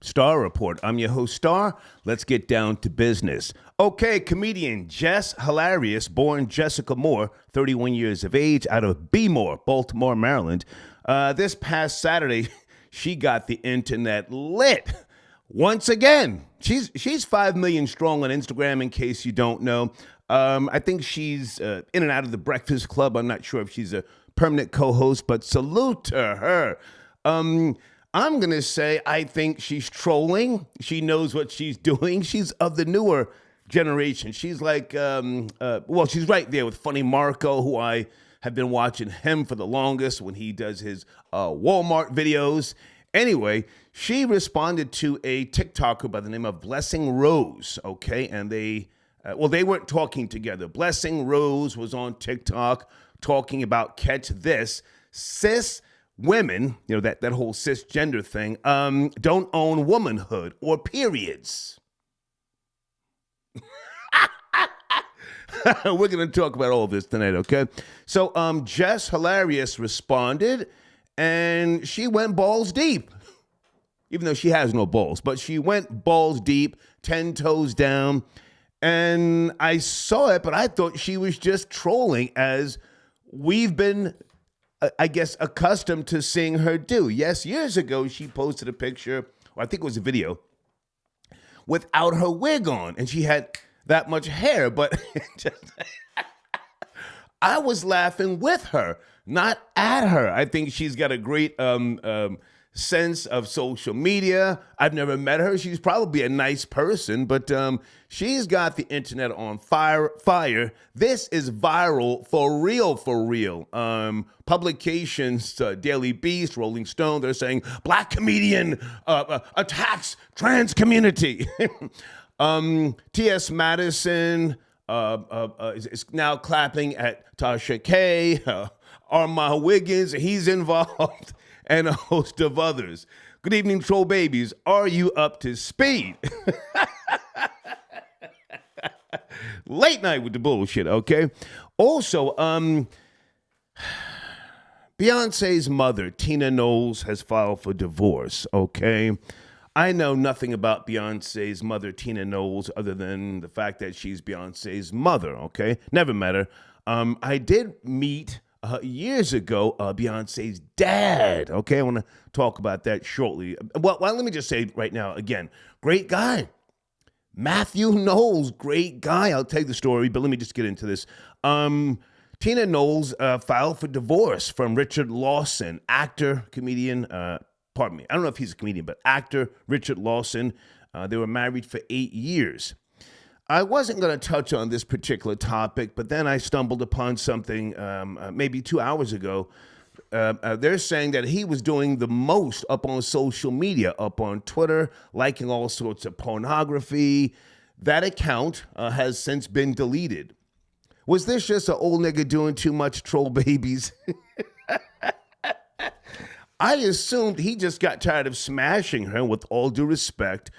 Star Report. I'm your host, Star. Let's get down to business. Okay, comedian Jess Hilarious, born Jessica Moore, 31 years of age, out of Bmore, Baltimore, Maryland. This past Saturday, she got the internet lit once again. She's 5 million strong on Instagram, in case you don't know. I think she's in and out of the Breakfast Club. I'm not sure if she's a permanent co-host, but salute to her. I'm going to say I think she's trolling. She knows what she's doing. She's of the newer generation. She's like, she's right there with Funny Marco, who I have been watching him for the longest when he does his Walmart videos. Anyway, she responded to a TikToker by the name of Blessing Rose, okay? And they weren't talking together. Blessing Rose was on TikTok talking about, catch this, cis women, that whole cisgender thing, don't own womanhood or periods. We're going to talk about all this tonight, okay? So Jess Hilarious responded, and she went balls deep, even though she has no balls, but she went balls deep, 10 toes down, and I saw it, but I thought she was just trolling, as we've been accustomed to seeing her do. Yes, years ago, she posted a picture, or I think it was a video, without her wig on, and she had that much hair, but I was laughing with her, not at her. I think she's got a great sense of social media. I've never met her. She's probably a nice person, but she's got the internet on fire. This is viral for real. Publications, Daily Beast, Rolling Stone, they're saying black comedian attacks trans community. T.S. Madison is now clapping at Tasha K. Armand Wiggins, he's involved, and a host of others. Good evening, troll babies. Are you up to speed? Late night with the bullshit, okay? Also, Beyonce's mother, Tina Knowles, has filed for divorce, okay? I know nothing about Beyonce's mother, Tina Knowles, other than the fact that she's Beyonce's mother, okay? Never met her. I did meet years ago Beyonce's dad, okay? I want to talk about that shortly. Well, let me just say right now, again, great guy. Matthew Knowles, great guy. I'll tell you the story, but let me just get into this. Tina Knowles filed for divorce from Richard Lawson, actor, comedian, pardon me, I don't know if he's a comedian, but actor Richard Lawson. They were married for 8 years. I wasn't going to touch on this particular topic, but then I stumbled upon something maybe 2 hours ago. They're saying that he was doing the most up on social media, up on Twitter, liking all sorts of pornography. That account has since been deleted. Was this just an old nigga doing too much, troll babies? I assumed he just got tired of smashing her, with all due respect.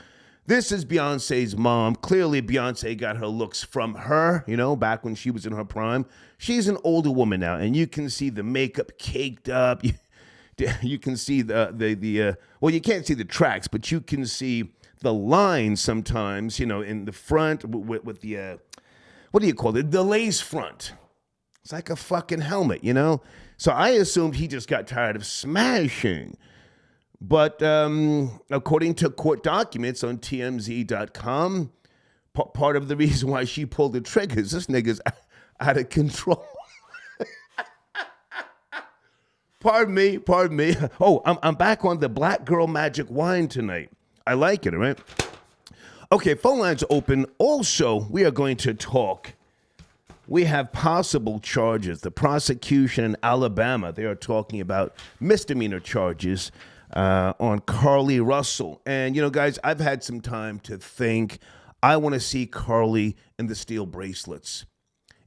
This is Beyonce's mom. Clearly, Beyonce got her looks from her, back when she was in her prime. She's an older woman now, and you can see the makeup caked up. You can see you can't see the tracks, but you can see the lines sometimes, in the front with the, what do you call it? The lace front. It's like a fucking helmet, So I assumed he just got tired of smashing. But according to court documents on TMZ.com, part of the reason why she pulled the trigger is this nigga's out of control. Pardon me. Oh, I'm back on the Black Girl Magic Wine tonight. I like it, all right? Okay, phone lines open. Also, we are going to talk. We have possible charges. The prosecution in Alabama, they are talking about misdemeanor charges on Carly Russell. And, guys, I've had some time to think. I want to see Carly in the steel bracelets.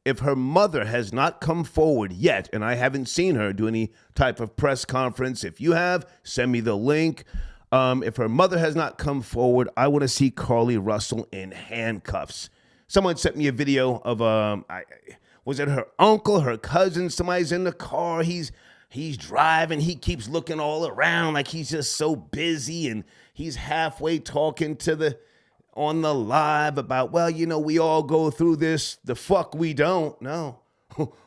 If her mother has not come forward yet, and I haven't seen her do any type of press conference, if you have, send me the link. If her mother has not come forward, I want to see Carly Russell in handcuffs. Someone sent me a video of, was it her uncle, her cousin? Somebody's in the car. He's he's driving. He keeps looking all around like he's just so busy, and he's halfway talking on the live about, well, we all go through this. The fuck we don't. No.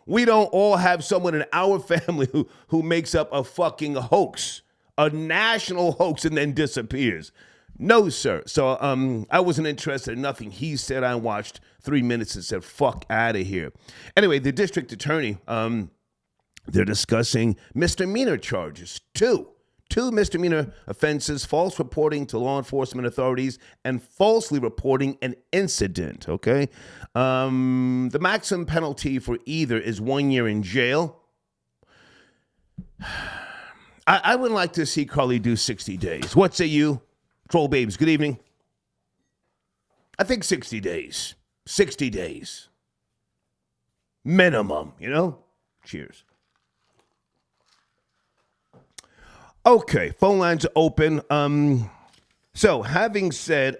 We don't all have someone in our family who makes up a fucking hoax, a national hoax, and then disappears. No, sir. So I wasn't interested in nothing he said. I watched 3 minutes and said, fuck out of here. Anyway, the district attorney, they're discussing misdemeanor charges, two misdemeanor offenses: false reporting to law enforcement authorities and falsely reporting an incident, okay? The maximum penalty for either is 1 year in jail. I would like to see Carly do 60 days. What say you? Troll Babes, good evening. I think 60 days. 60 days. Minimum, Cheers. Okay, phone lines are open. So having said,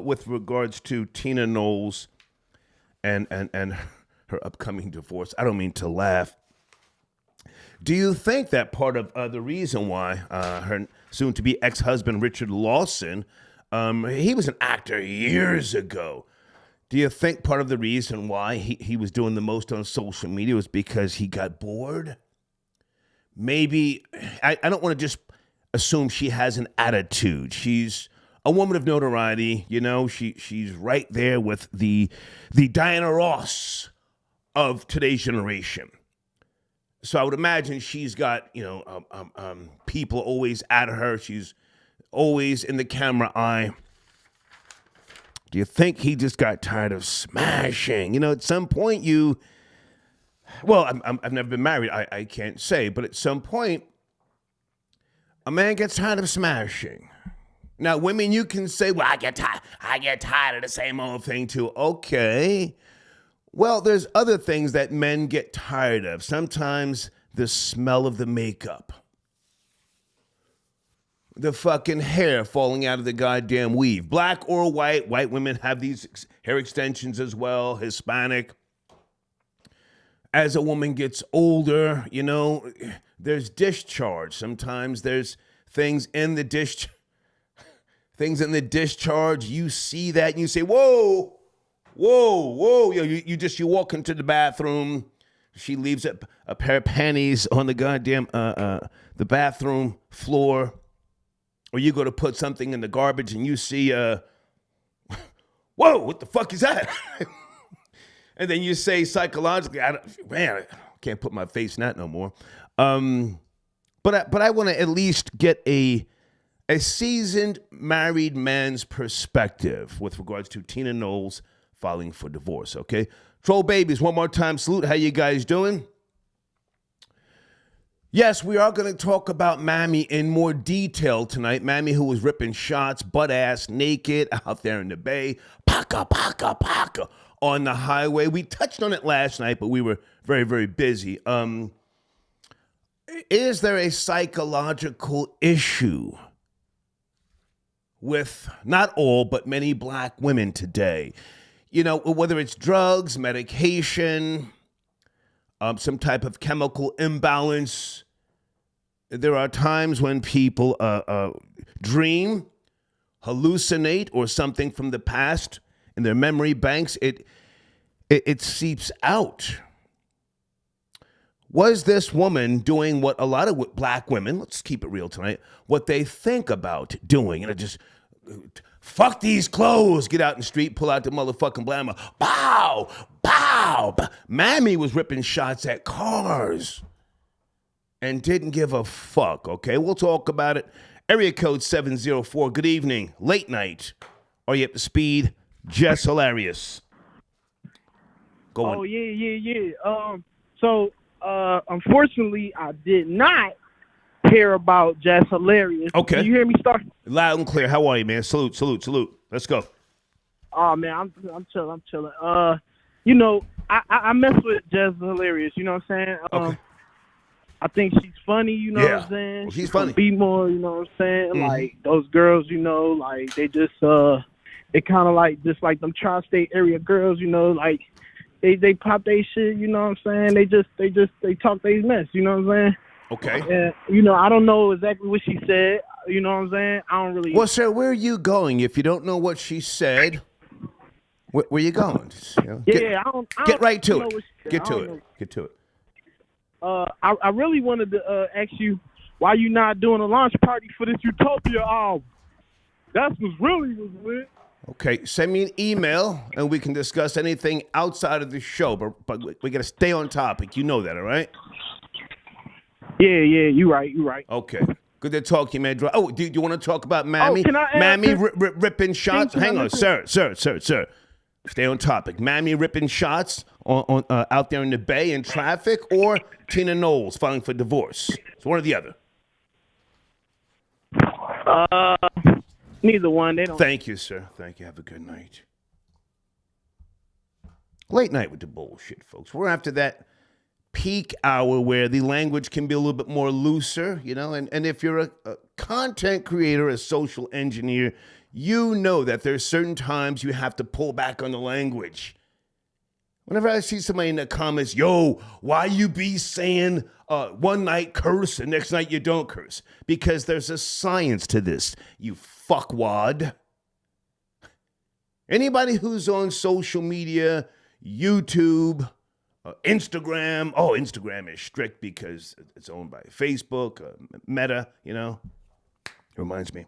with regards to Tina Knowles and her upcoming divorce, I don't mean to laugh. Do you think that part of the reason why her soon-to-be ex-husband, Richard Lawson, he was an actor years ago. Do you think part of the reason why he was doing the most on social media was because he got bored? Maybe, I don't want to just assume she has an attitude. She's a woman of notoriety, she's right there with the Diana Ross of today's generation. So I would imagine she's got, people always at her. She's always in the camera eye. Do you think he just got tired of smashing? At some point I've never been married. I can't say, but at some point, a man gets tired of smashing. Now, women, you can say, well, I get tired of the same old thing too. Okay. Well, there's other things that men get tired of. Sometimes the smell of the makeup. The fucking hair falling out of the goddamn weave. Black or white. White women have these hair extensions as well. Hispanic. As a woman gets older, there's discharge. Sometimes there's things in the discharge. You see that and you say, whoa. You walk into the bathroom. She leaves a pair of panties on the goddamn the bathroom floor. Or you go to put something in the garbage and you see whoa, what the fuck is that? And then you say psychologically, I can't put my face in that no more. But I want to at least get a seasoned married man's perspective with regards to Tina Knowles filing for divorce, okay? Troll Babies, one more time, salute. How you guys doing? Yes, we are going to talk about Mammy in more detail tonight. Mammy, who was ripping shots, butt-ass naked out there in the bay. Paka, paka, paka on the highway. We touched on it last night, but we were very, very busy. Is there a psychological issue with not all, but many black women today? Whether it's drugs, medication, some type of chemical imbalance. There are times when people dream, hallucinate, or something from the past in their memory banks. It seeps out. Was this woman doing what a lot of black women, let's keep it real tonight, what they think about doing? Just fuck these clothes, get out in the street, pull out the motherfucking blammer. Bow, bow. Mammy was ripping shots at cars and didn't give a fuck, okay? We'll talk about it. Area code 704, good evening, late night. Are you up to speed? Jess Hilarious. Go on. Oh, yeah. So, unfortunately, I did not hear about Jess Hilarious. Okay. Can you hear me start? Loud and clear. How are you, man? Salute. Let's go. Oh, man, I'm chilling. I mess with Jess Hilarious, you know what I'm saying? Okay. I think she's funny, you know what I'm saying? Well, she's funny. Be more, you know what I'm saying? Mm-hmm. Like, those girls, like, they just, they kind of like, just like them tri-state area girls, like, they pop they shit, you know what I'm saying? They talk they mess, you know what I'm saying? Okay. And, I don't know exactly what she said. You know what I'm saying? I don't really. Well, sir, where are you going? If you don't know what she said, where you going? Just, Yeah, I get right to know it. what she said. Get I to don't it. know. Get to it. I really wanted to ask you why you not doing a launch party for this Utopia album. That's what's really was lit. Okay, send me an email and we can discuss anything outside of the show. But we got to stay on topic. You know that, all right? Yeah, you right. Okay. Good to talk to you, man. Oh, do you want to talk about Oh, Mammy? can I add Mammy this? ripping shots? Can I Hang on, mention- sir. Stay on topic. Mammy ripping shots on out there in the Bay in traffic, or Tina Knowles filing for divorce? It's one or the other. Neither one. They don't. Thank you, sir. Thank you. Have a good night. Late night with the bullshit, folks. We're after that peak hour where the language can be a little bit more looser, and if you're a content creator, a social engineer, you know that there's certain times you have to pull back on the language. Whenever I see somebody in the comments, yo, why you be saying one night curse and next night you don't curse? Because there's a science to this, you fuckwad. Anybody who's on social media, YouTube, Instagram. Oh, Instagram is strict because it's owned by Facebook, Meta, It reminds me.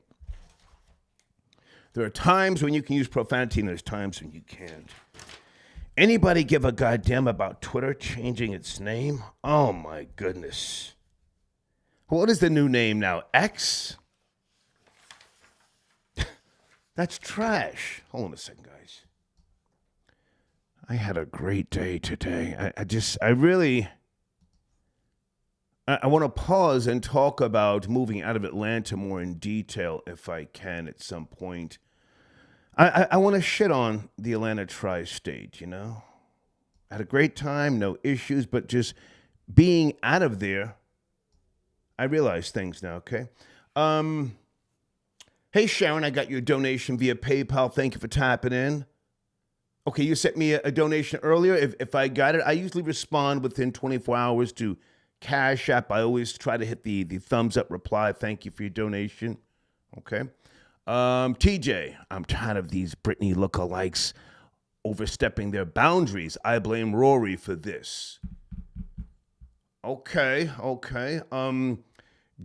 There are times when you can use profanity and there's times when you can't. Anybody give a goddamn about Twitter changing its name? Oh, my goodness. What is the new name now? X? That's trash. Hold on a second, guys. I had a great day today. I want to pause and talk about moving out of Atlanta more in detail if I can at some point. I want to shit on the Atlanta tri-state, I had a great time, no issues, but just being out of there, I realize things now, okay? Hey, Sharon, I got your donation via PayPal. Thank you for tapping in. Okay, you sent me a donation earlier. If I got it, I usually respond within 24 hours to Cash App. I always try to hit the thumbs up reply. Thank you for your donation. Okay. TJ, I'm tired of these Britney lookalikes overstepping their boundaries. I blame Rory for this. Okay.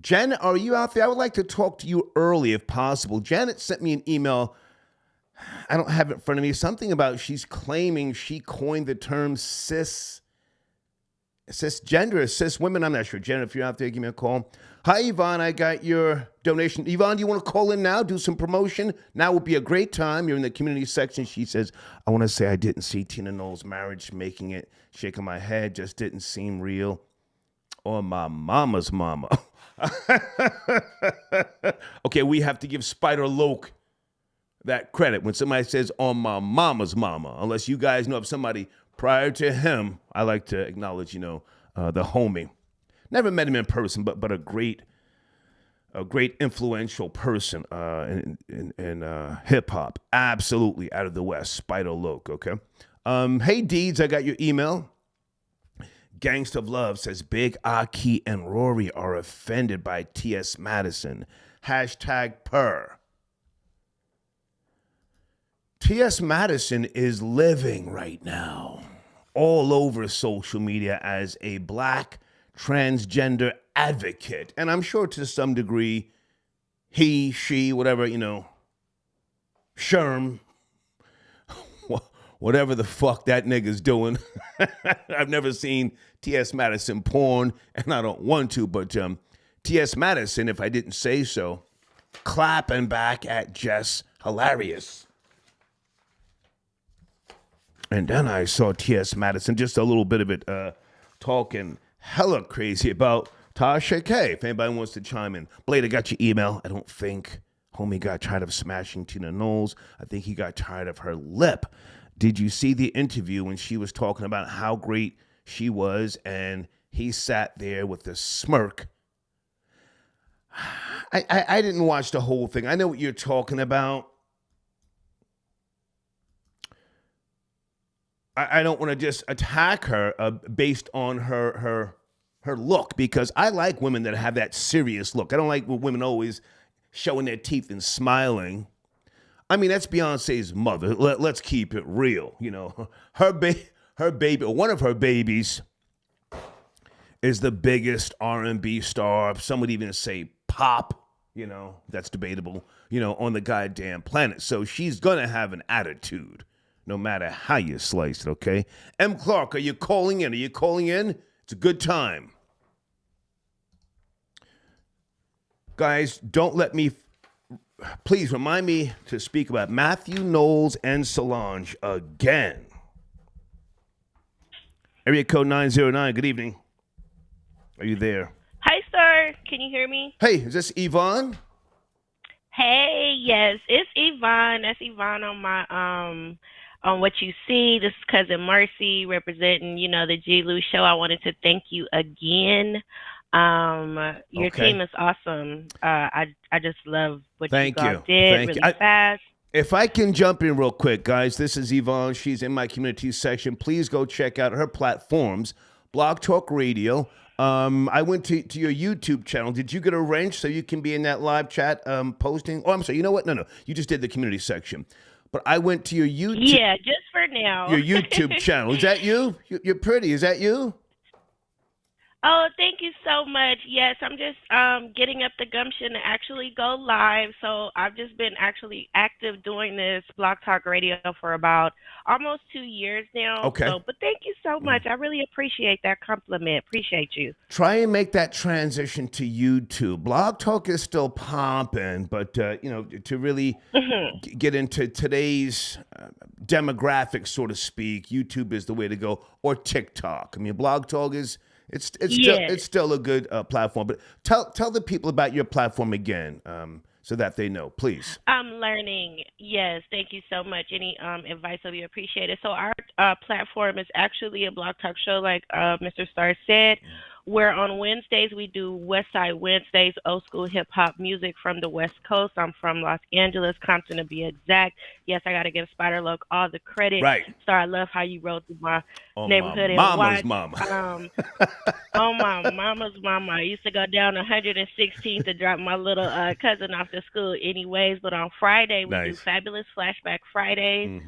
Jen, are you out there? I would like to talk to you early if possible. Janet sent me an email. I don't have it in front of me. Something about she's claiming she coined the term cisgender, cis women. I'm not sure. Jen, if you're out there, give me a call. Hi, Yvonne. I got your donation. Yvonne, do you want to call in now? Do some promotion? Now would be a great time. You're in the community section. She says, I want to say I didn't see Tina Knowles' marriage making it. Shaking my head. Just didn't seem real. Or my mama's mama. Okay, we have to give Spider Loke that credit when somebody says on my mama's mama. Unless you guys know of somebody prior to him, I like to acknowledge, the homie. Never met him in person, but a great influential person in hip hop. Absolutely out of the West, Spider Loke. Okay. Hey Deeds, I got your email. Gangsta of Love says Big Aki and Rory are offended by T.S. Madison. #per. T.S. Madison is living right now all over social media as a black transgender advocate. And I'm sure to some degree, he, she, whatever, Sherm, whatever the fuck that nigga's doing. I've never seen T.S. Madison porn, and I don't want to, but T.S. Madison, if I didn't say so, clapping back at Jess, hilarious. And then I saw T.S. Madison, just a little bit of it, talking hella crazy about Tasha K. If anybody wants to chime in. Blade, I got your email. I don't think homie got tired of smashing Tina Knowles. I think he got tired of her lip. Did you see the interview when she was talking about how great she was and he sat there with a smirk? I didn't watch the whole thing. I know what you're talking about. I don't want to just attack her based on her her look, because I like women that have that serious look. I don't like when women always showing their teeth and smiling. I mean, that's Beyonce's mother. Let's keep it real. You know, her baby, or one of her babies, is the biggest R&B star. Some would even say pop. You know, that's debatable. You know, on the goddamn planet. So she's gonna have an attitude, no matter how you slice it. Okay, M. Clark, are you calling in? Are you calling in? It's a good time, guys. Don't let me. Please remind me to speak about Matthew, Knowles, and Solange again. Area code 909. Good evening. Are you there? Hi, sir. Can you hear me? Hey, is this Yvonne? Hey, yes, it's Yvonne. That's Yvonne on my on What You See. This is cousin Marcy representing, the G. Lou show. I wanted to thank you again. Your team is awesome. I just love what you guys did really fast. If I can jump in real quick, guys, this is Yvonne. She's in my community section. Please go check out her platforms, Blog Talk Radio. I went to your YouTube channel. Did you get a wrench so you can be in that live chat posting? Oh, I'm sorry. You know what? No. You just did the community section. But I went to your YouTube. Yeah, just for now. Your YouTube channel. Is that you? You're pretty. Is that you? Oh, thank you so much. Yes, I'm just getting up the gumption to actually go live. So I've just been actually active doing this Blog Talk Radio for about almost 2 years now. Okay. But thank you so much. I really appreciate that compliment. Appreciate you. Try and make that transition to YouTube. Blog Talk is still popping, but to really get into today's demographic, so to speak, YouTube is the way to go, or TikTok. I mean, Blog Talk is. It's still a good platform, but tell the people about your platform again, so that they know, please. I'm learning. Yes, thank you so much. Any advice will be appreciated. So our platform is actually a Blog Talk show, like Mr. Starr said. Where on Wednesdays we do West Side Wednesdays, old school hip hop music from the West Coast. I'm from Los Angeles, Compton to be exact. Yes, I got to give Spider Loc all the credit. Right. Star, I love how you rode through my neighborhood. Mama's and watched. mama. Oh, my mama's mama. I used to go down 116th to drop my little cousin off to school anyways. But on Friday, we do Fabulous Flashback Fridays.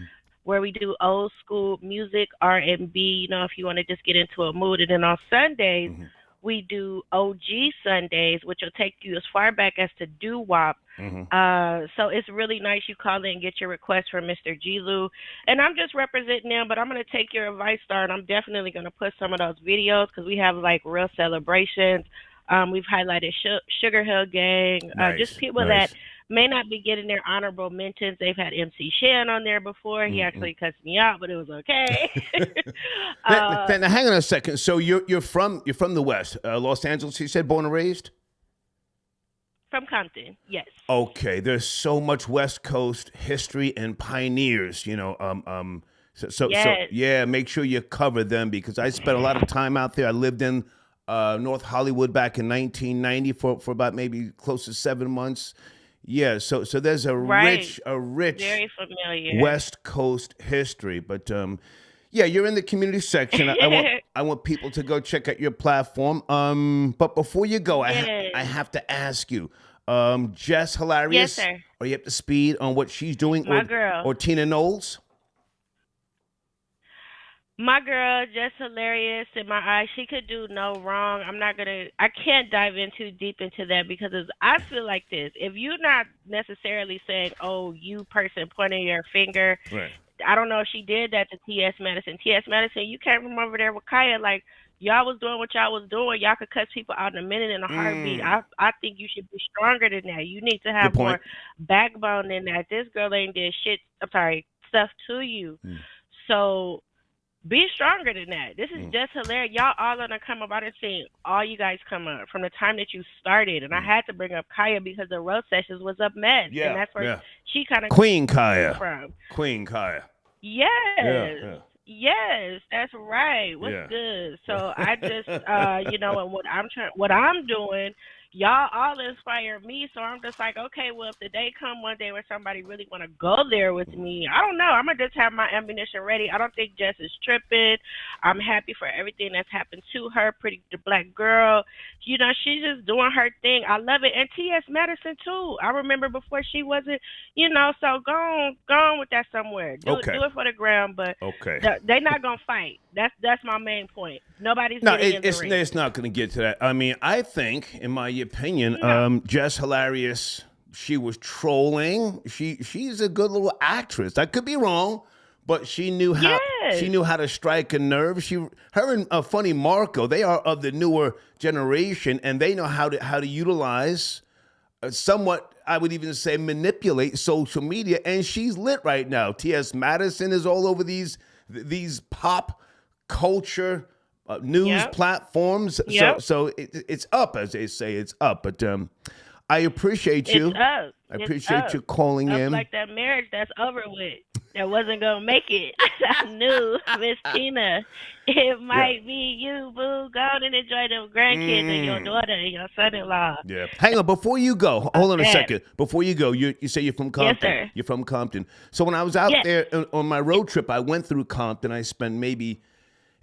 Where we do old school music, R&B, if you want to just get into a mood. And then on Sundays, we do OG Sundays, which will take you as far back as to doo-wop. So it's really nice you call in and get your request from Mr. G. Lou. And I'm just representing them, but I'm going to take your advice, Star, and I'm definitely going to put some of those videos because we have, real celebrations. We've highlighted Sugar Hill Gang, just people that may not be getting their honorable mentions. They've had MC Shan on there before. He actually cussed me out, but it was okay. Now, hang on a second. So you're from the West, Los Angeles. You said born and raised. From Compton, yes. Okay, there's so much West Coast history and pioneers. So make sure you cover them because I spent a lot of time out there. I lived in North Hollywood back in 1990 for about maybe close to 7 months. Yeah, so there's a rich, very familiar West Coast history. But you're in the community section. I want people to go check out your platform. But before you go, I have to ask you, Jess Hilarious, yes, sir. Are you up to speed on what she's doing? My girl. Or Tina Knowles? My girl, just hilarious in my eyes. She could do no wrong. I can't dive in too deep into that because I feel like this. If you're not necessarily saying, oh, you person pointing your finger, right. I don't know if she did that to T.S. Madison. T.S. Madison, you came from over there with Kaya. Like, y'all was doing what y'all was doing. Y'all could cuss people out in a minute in a heartbeat. I think you should be stronger than that. You need to have more backbone than that. This girl ain't did stuff to you. So be stronger than that. This is just hilarious. Y'all all gonna come up. I done seen all you guys come up from the time that you started, and I had to bring up Kaya because the road sessions was a mess, and that's where she kind of Queen Kaya from. Queen Kaya. Yes. Yes, that's right. What's good? So I just, and what I'm doing, y'all all inspire me. So I'm just like, okay, well, if the day come one day where somebody really want to go there with me, I don't know. I'm going to just have my ammunition ready. I don't think Jess is tripping. I'm happy for everything that's happened to her. Pretty the black girl. You know, she's just doing her thing. I love it. And T.S. Madison, too. I remember before she wasn't, you know, so go on with that somewhere. Do it for the ground, but they're not going to fight. That's my main point. Nobody's getting in the ring. It's not going to get to that. I mean, I think, in my opinion, Jess Hilarious, she was trolling. She's a good little actress. I could be wrong, but she knew how to strike a nerve. Her and Funny Marco, they are of the newer generation, and they know how to utilize somewhat, I would even say, manipulate social media. And she's lit right now. T.S. Madison is all over these pop culture news platforms. So it's up, as they say. It's up. But I appreciate you. It's up. I appreciate you calling in. Like that marriage that's over with, that wasn't going to make it. I knew, Miss Tina, it might be you, boo. Go on and enjoy them grandkids and your daughter and your son-in-law. Yeah. Hang on. Before you go, hold on a second. Before you go, you say you're from Compton. Yes, sir. You're from Compton. So when I was out there on my road trip, I went through Compton. I spent maybe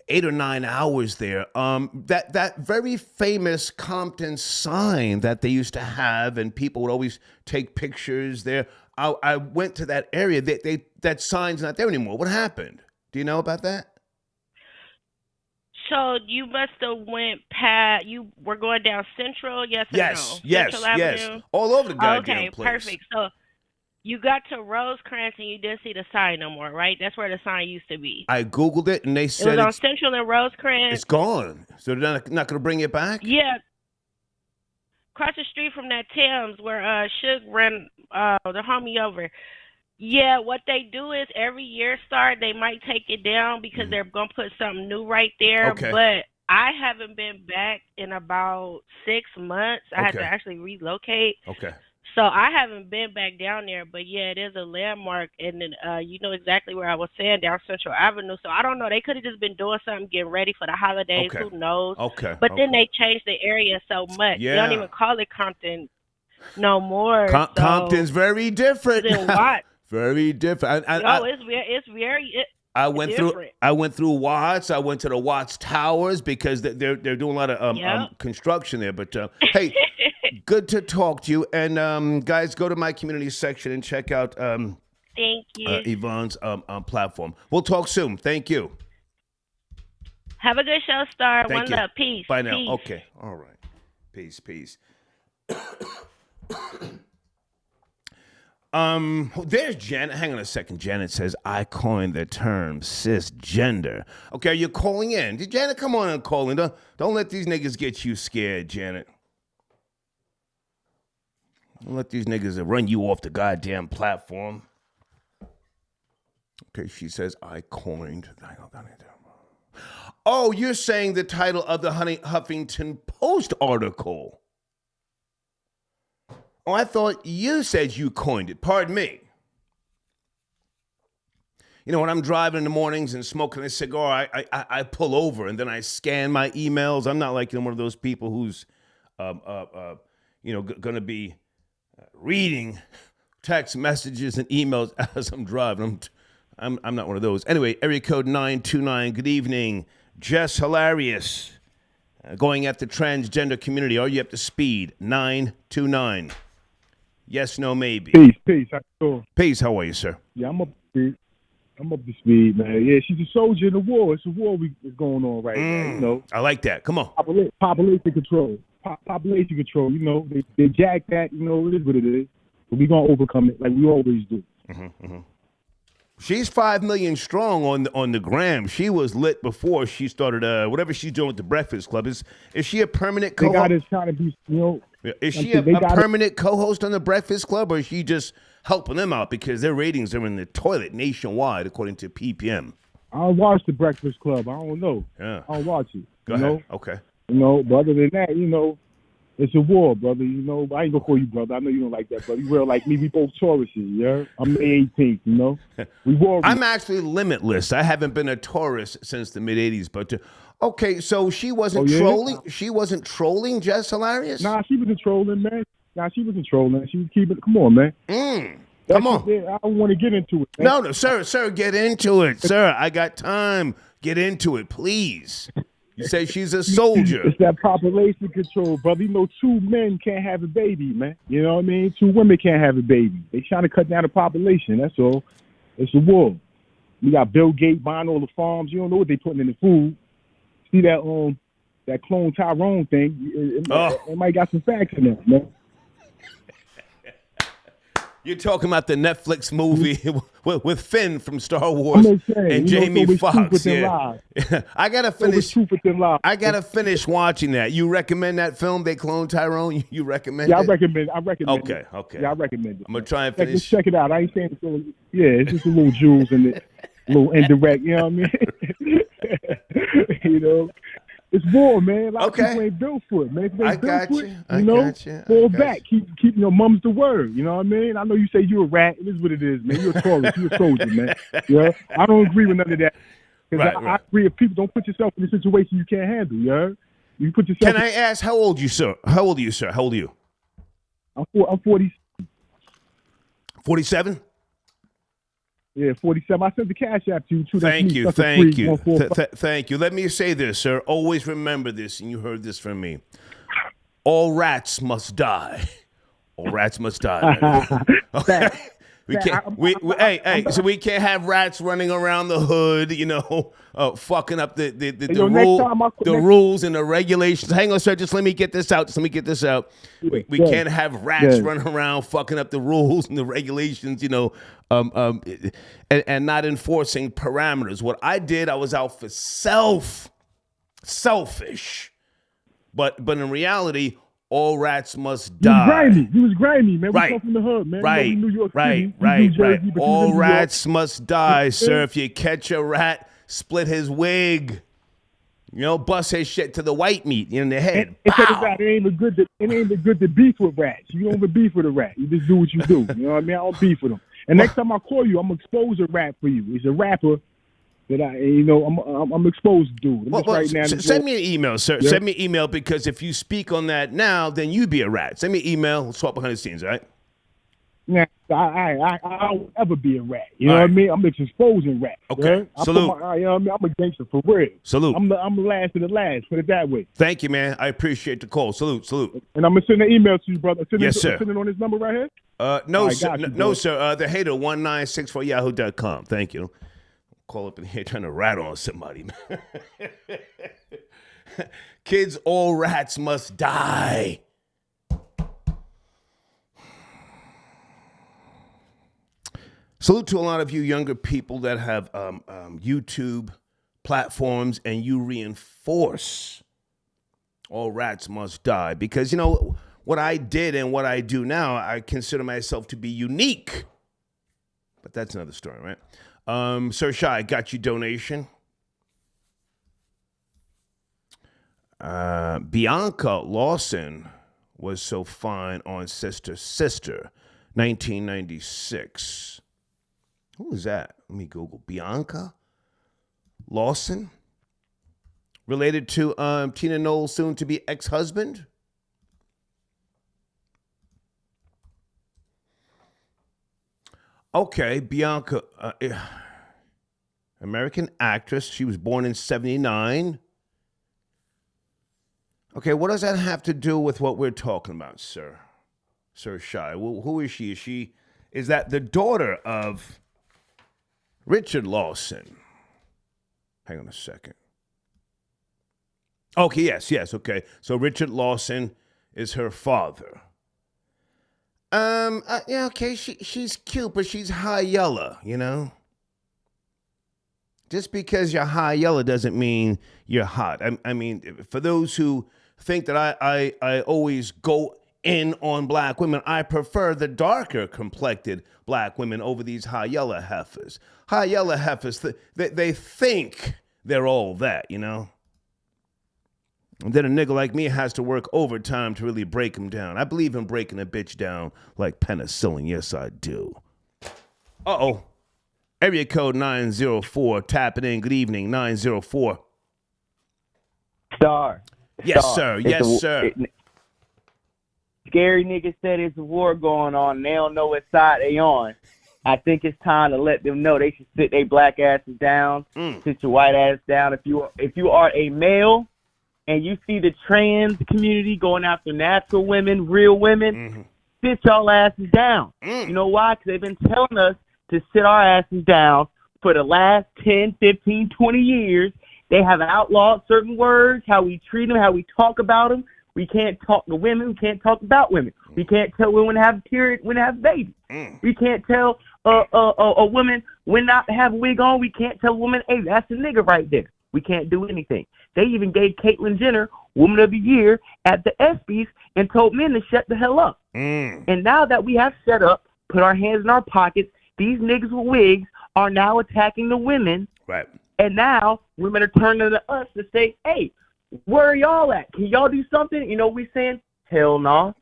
8 or 9 hours there. That very famous Compton sign that they used to have, and people would always take pictures there. I went to that area. That sign's not there anymore. What happened? Do you know about that? So you must have went past. You were going down Central, yes or no? Yes. All over the goddamn place. Okay, perfect. So you got to Rosecrans and you didn't see the sign no more, right? That's where the sign used to be. I Googled it and they said it was on Central and Rosecrans. It's gone. So they're not going to bring it back? Yeah. Across the street from that Thames where Suge ran the homie over. Yeah, what they do is every year they might take it down because they're going to put something new right there. Okay. But I haven't been back in about 6 months. I had to actually relocate. Okay. So I haven't been back down there, but yeah, it is a landmark, and then you know exactly where I was saying, down Central Avenue. So I don't know. They could have just been doing something, getting ready for the holidays. Who knows? Okay. But then they changed the area so much. Yeah. They don't even call it Compton no more. Compton's very different. Then what? Very different. It's very. I went through Watts. I went to the Watts Towers because they're doing a lot of construction there. But hey, good to talk to you. And guys, go to my community section and check out thank you. Yvonne's platform. We'll talk soon. Thank you. Have a good show, Star. Thank One love. Peace. Bye now. Peace. Okay. All right. Peace. There's Janet. Hang on a second. Janet says, I coined the term cisgender. Okay, you're calling in. Janet, come on and call in. Don't let these niggas get you scared, Janet. Don't let these niggas run you off the goddamn platform. Okay, she says, I coined. Oh, you're saying the title of the Huffington Post article. Oh, I thought you said you coined it. Pardon me. You know, when I'm driving in the mornings and smoking a cigar, I pull over and then I scan my emails. I'm not like one of those people who's, going to be reading text messages and emails as I'm driving. I'm not one of those. Anyway, area code 929. Good evening, Jess Hilarious. Going at the transgender community. Are you up to speed? 929. Yes, no, maybe. Peace. How you doing? Peace. How are you, sir? Yeah, I'm up to speed, man. Yeah, she's a soldier in the war. It's a war that's going on right now, you know. I like that. Come on. Population control. Population control, you know. They jack that, you know, it is what it is. But we're going to overcome it like we always do. Mm-hmm. She's 5 million strong on the gram. She was lit before she started whatever she's doing with the Breakfast Club. Is she a permanent co-host? They got us trying to be, you know. Is she a permanent co-host on the Breakfast Club, or is she just helping them out because their ratings are in the toilet nationwide, according to PPM? I don't watch the Breakfast Club. I don't know. Yeah. I don't watch it. Go ahead. Okay. You know, but other than that, you know, It's a war, brother. You know, I ain't gonna call you brother. I know you don't like that, brother. You real like me. We both Tauruses, yeah? I'm May 18th, you know? We warriors. I'm actually limitless. I haven't been a Taurus since the mid-'80s, but okay, so she wasn't trolling? She wasn't trolling Jess Hilarious? Nah, she wasn't trolling, man. She wasn't trolling. She was keeping, come on, man. Come on. I don't want to get into it, man. No, sir, get into it. Sir, I got time. Get into it, please. You say she's a soldier. It's that population control, brother. You know, 2 men can't have a baby, man. You know what I mean? 2 women can't have a baby. They trying to cut down the population. That's all. It's a war. We got Bill Gates buying all the farms. You don't know what they putting in the food. See that clone Tyrone thing? It might got some facts in there, man. You're talking about the Netflix movie with Finn from Star Wars and Jamie Foxx. Yeah. I gotta finish. I gotta finish watching that. You recommend that film? They clone Tyrone. You recommend? Yeah, it? I recommend. Okay. Yeah, I recommend it. I'm gonna try and finish. Just check it out. I ain't saying it's all, it's just a little jewels in it, a little indirect. You know what I mean? You know. It's war, man. A lot of people ain't built for it, man. I got you. Fall back. Keep your mum's the word. You know what I mean? I know you say you're a rat. It is what it is, man. You're a Taurus. You're a soldier, man. Yeah. I don't agree with none of that. Because I agree if people don't put yourself in a situation you can't handle, yeah? You put yourself. Can I ask how old you, sir? How old are you, sir? How old are you? I'm 40. 47? Yeah, 47. I sent the cash app to you. Thank you. Thank you. Let me say this, sir. Always remember this, and you heard this from me. All rats must die. All rats must die. Okay. So we can't have rats running around the hood, fucking up the rules and the regulations. Hang on, sir. Just let me get this out. We can't have rats running around fucking up the rules and the regulations, and not enforcing parameters. What I did, I was out for selfish, but in reality, all rats must die. You was grimy, man. Right. We come from the hood, man. Right. New York City. Right. All rats must die, sir. If you catch a rat, split his wig. Bust his shit to the white meat in the head. It ain't even good to beef with rats. You don't even beef with a rat. You just do what you do. You know what I mean? I don't beef with them. And next time I call you, I'm gonna expose a rat for you. He's a rapper that I'm exposed to. Right now. Send me an email, sir. Yeah. Send me an email, because if you speak on that now, then you'd be a rat. Send me an email. We'll swap behind the scenes, all right? Nah, I won't ever be a rat. You know what I mean? I'm just exposing rats. Okay. Right? Salute. I'm a gangster for real. Salute. I'm the last of the last. Put it that way. Thank you, man. I appreciate the call. Salute. And I'm gonna send an email to you, brother. Yes, sir. Send it on this number right here. No, sir. The hater 1964yahoo.com. Thank you. Call up in here trying to rat on somebody. Kids, all rats must die. Salute to a lot of you younger people that have YouTube platforms, and you reinforce all rats must die, because what I did and what I do now, I consider myself to be unique. But that's another story, right? Sir Shy, got your donation. Bianca Lawson was so fine on Sister, 1996. Who is that? Let me Google. Bianca Lawson? Related to Tina Knowles' soon-to-be ex-husband? Okay, Bianca, American actress. She was born in 1979. Okay, what does that have to do with what we're talking about, sir? Sir Shy. Who is she? Is that the daughter of Richard Lawson? Hang on a second. Okay, yes, okay. So Richard Lawson is her father. Okay, she's cute, but she's high yellow, Just because you're high yellow doesn't mean you're hot. I mean, for those who think that I always go in on black women, I prefer the darker complected black women over these high yellow heifers. High yellow heifers, they think they're all that, And then a nigga like me has to work overtime to really break him down. I believe in breaking a bitch down like penicillin. Yes, I do. Uh-oh. Area code 904. Tapping in. Good evening, 904. Star. Yes, sir. Yes, sir. Scary niggas said it's a war going on. They don't know what side they on. I think it's time to let them know they should sit their black asses down, sit your white ass down. If you are a male and you see the trans community going after natural women, real women, sit y'all asses down. You know why? Because they've been telling us to sit our asses down for the last 10, 15, 20 years. They have outlawed certain words, how we treat them, how we talk about them. We can't talk to women. We can't talk about women. We can't tell women to have a period, when to have babies. We can't tell a woman when not to have a wig on. We can't tell a woman, hey, that's a nigga right there. We can't do anything. They even gave Caitlyn Jenner Woman of the Year at the ESPYs and told men to shut the hell up. And now that we have shut up, put our hands in our pockets, these niggas with wigs are now attacking the women. Right. And now women are turning to us to say, hey, where are y'all at? Can y'all do something? You know, we saying, hell no.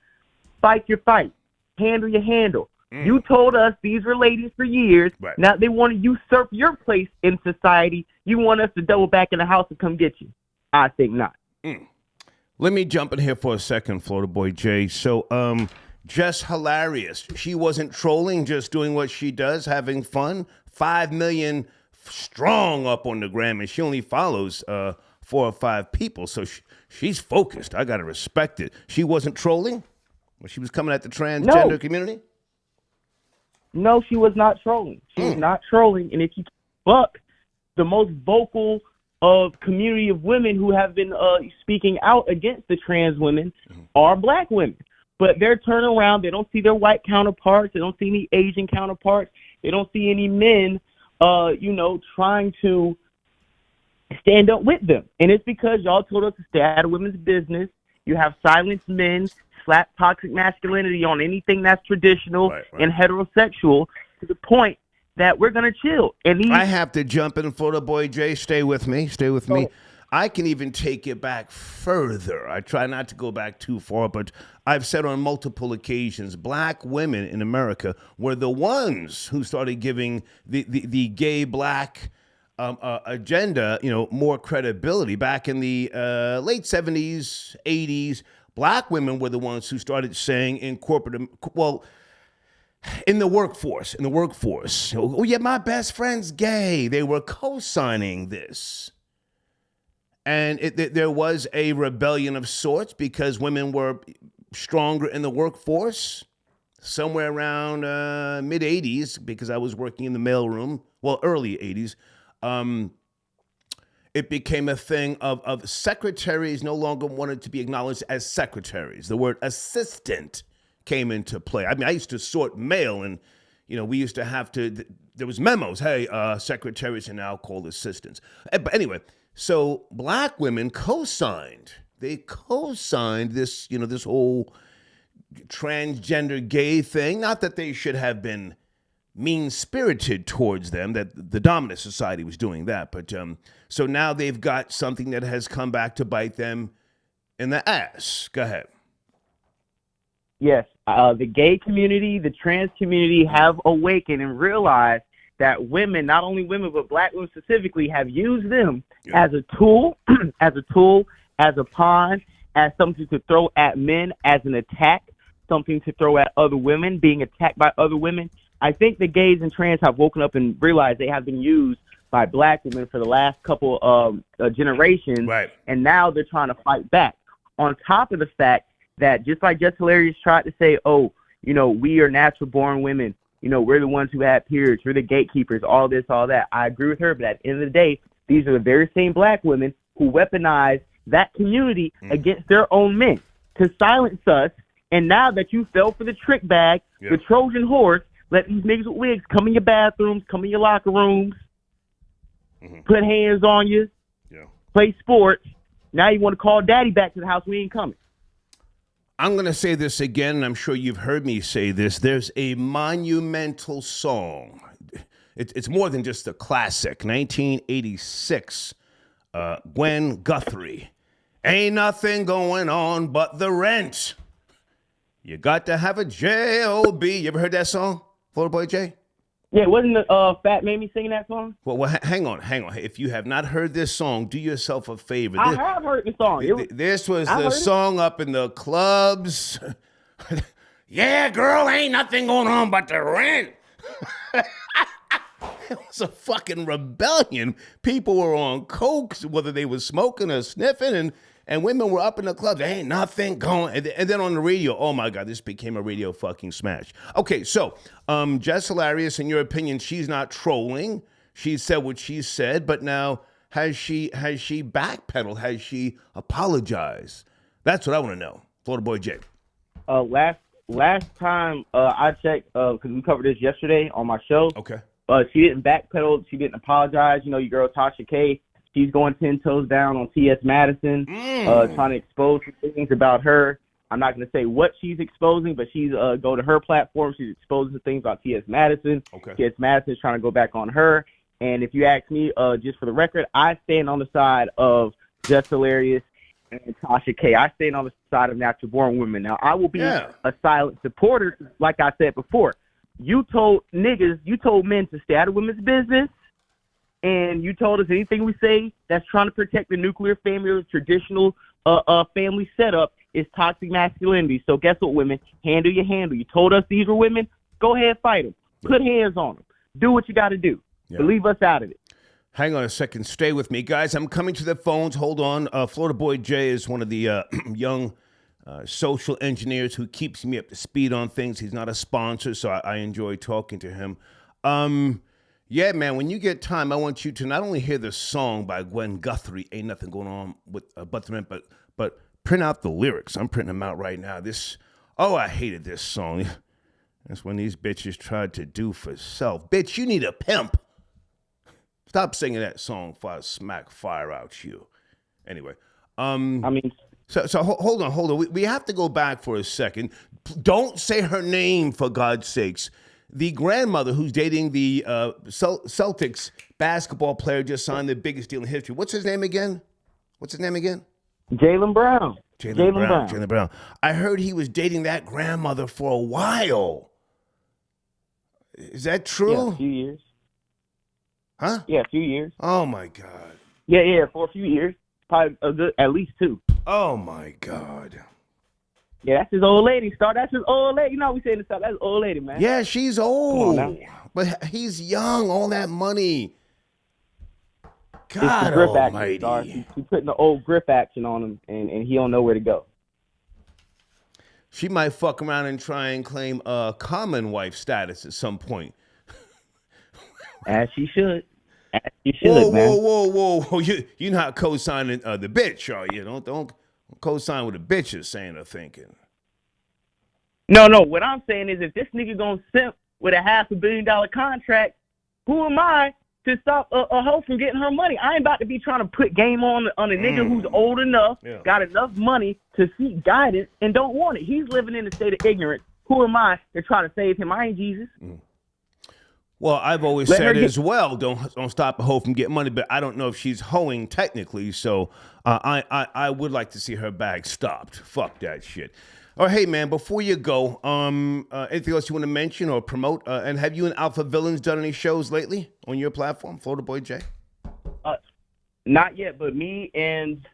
Fight your fight. Handle your handle. You told us these were ladies for years. Right. Now they want to usurp your place in society. You want us to double back in the house and come get you. I think not. Let me jump in here for a second, Florida Boy Jay. So, Jess Hilarious. She wasn't trolling, just doing what she does, having fun. 5 million strong up on the gram, and she only follows 4 or 5 people. So she's focused. I got to respect it. She wasn't trolling when she was coming at the transgender community? No, she was not trolling. She was not trolling. And if you look, the most vocal community of women who have been speaking out against the trans women are black women. But they're turning around. They don't see their white counterparts. They don't see any Asian counterparts. They don't see any men, trying to stand up with them. And it's because y'all told us to stay out of women's business. You have silenced men, slap toxic masculinity on anything that's traditional and heterosexual to the point that we're going to chill. And I have to jump in, Florida Boy Jay. Stay with me. Stay with me. I can even take it back further. I try not to go back too far, but I've said on multiple occasions, black women in America were the ones who started giving the gay black agenda, more credibility. Back in the late 70s, 80s, black women were the ones who started saying in corporate, in the workforce, oh yeah, my best friend's gay. They were co-signing this. And there was a rebellion of sorts because women were stronger in the workforce somewhere around mid-'80s, because I was working in the mailroom, early 80s. It became a thing of secretaries no longer wanted to be acknowledged as secretaries. The word assistant came into play. I mean, I used to sort mail, and we used to have to. There was memos. Hey, secretaries are now called assistants. But anyway, so black women co-signed. They co-signed this, this whole transgender gay thing. Not that they should have been mean-spirited towards them, that the dominant society was doing that. But so now they've got something that has come back to bite them in the ass. Go ahead. Yes, the gay community, the trans community have awakened and realized that women, not only women, but black women specifically, have used them as a tool, as a pawn, as something to throw at men, as an attack, something to throw at other women, being attacked by other women. I think the gays and trans have woken up and realized they have been used by black women for the last couple of generations, and now they're trying to fight back. On top of the fact that, just like Jess Hilarious tried to say, we are natural-born women, we're the ones who have periods, we're the gatekeepers, all this, all that. I agree with her, but at the end of the day, these are the very same black women who weaponize that community against their own men to silence us. And now that you fell for the trick bag, the Trojan horse, let these niggas with wigs come in your bathrooms, come in your locker rooms, put hands on you, play sports. Now you want to call daddy back to the house, we ain't coming. I'm going to say this again, and I'm sure you've heard me say this. There's a monumental song. It's more than just a classic. 1986, Gwen Guthrie Ain't nothing going on but the rent. You got to have a J-O-B. You ever heard that song, Florida Boy J? Yeah, wasn't the Fat Mamie singing that song? Well, hang on. If you have not heard this song, do yourself a favor. I have heard the song. This was the song up in the clubs. Yeah, girl, ain't nothing going on but the rent. It was a fucking rebellion. People were on coke, whether they were smoking or sniffing, and women were up in the clubs. There ain't nothing going. And then on the radio, oh my God, this became a radio fucking smash. Okay, so Jess Hilarious, in your opinion, she's not trolling. She said what she said, but now has she backpedaled? Has she apologized? That's what I want to know. Florida Boy J. Last time I checked, because we covered this yesterday on my show. Okay. She didn't backpedal. She didn't apologize. You know, your girl Tasha K, she's going 10 toes down on T.S. Madison, trying to expose things about her. I'm not going to say what she's exposing, but she's go to her platform. She's exposing things about T.S. Madison. Okay. T.S. Madison is trying to go back on her. And if you ask me, just for the record, I stand on the side of Jess Hilarious and Tasha K. I stand on the side of natural born women. Now, I will be a silent supporter, like I said before. You told men to stay out of women's business, and you told us anything we say that's trying to protect the nuclear family or the traditional family setup is toxic masculinity. So guess what, women? Handle your handle. You told us these were women. Go ahead, fight them. Put hands on them. Do what you got to do. But leave us out of it. Hang on a second. Stay with me, guys. I'm coming to the phones. Hold on. Florida Boy J is one of the young social engineers who keeps me up to speed on things. He's not a sponsor, so I enjoy talking to him. Yeah, man, when you get time, I want you to not only hear the song by Gwen Guthrie, Ain't Nothing Going On with But the Rent, but print out the lyrics. I'm printing them out right now. I hated this song. That's when these bitches tried to do for self. Bitch, you need a pimp. Stop singing that song before I smack fire out you. Anyway, So hold on. We have to go back for a second. Don't say her name, for God's sakes. The grandmother who's dating the Celtics basketball player just signed the biggest deal in history. What's his name again? Jaylen Brown. Jaylen Brown. I heard he was dating that grandmother for a while. Is that true? Yeah, a few years. Huh? Yeah, a few years. Oh, my God. Yeah, for a few years. Probably at least 2. Oh, my God. Yeah, that's his old lady, Star. That's his old lady. You know how we say in the South. That's his old lady, man. Yeah, she's old. But he's young, all that money. God it's the grip almighty. Action, Star. She's putting the old grip action on him, and he don't know where to go. She might fuck around and try and claim common wife status at some point. As she should. Man. Whoa. You're not co-signing the bitch, are you? Don't co-sign with the bitches saying or thinking. No. What I'm saying is if this nigga gonna simp with a $500 million contract, who am I to stop a hoe from getting her money? I ain't about to be trying to put game on a nigga who's old enough, got enough money to seek guidance, and don't want it. He's living in a state of ignorance. Who am I to try to save him? I ain't Jesus. Well, I've always said as well, don't stop a hoe from getting money, but I don't know if she's hoeing technically, so I would like to see her bag stopped. Fuck that shit. Oh, hey, man, before you go, anything else you want to mention or promote? And have you and Alpha Villains done any shows lately on your platform, Florida Boy J? Not yet, but me and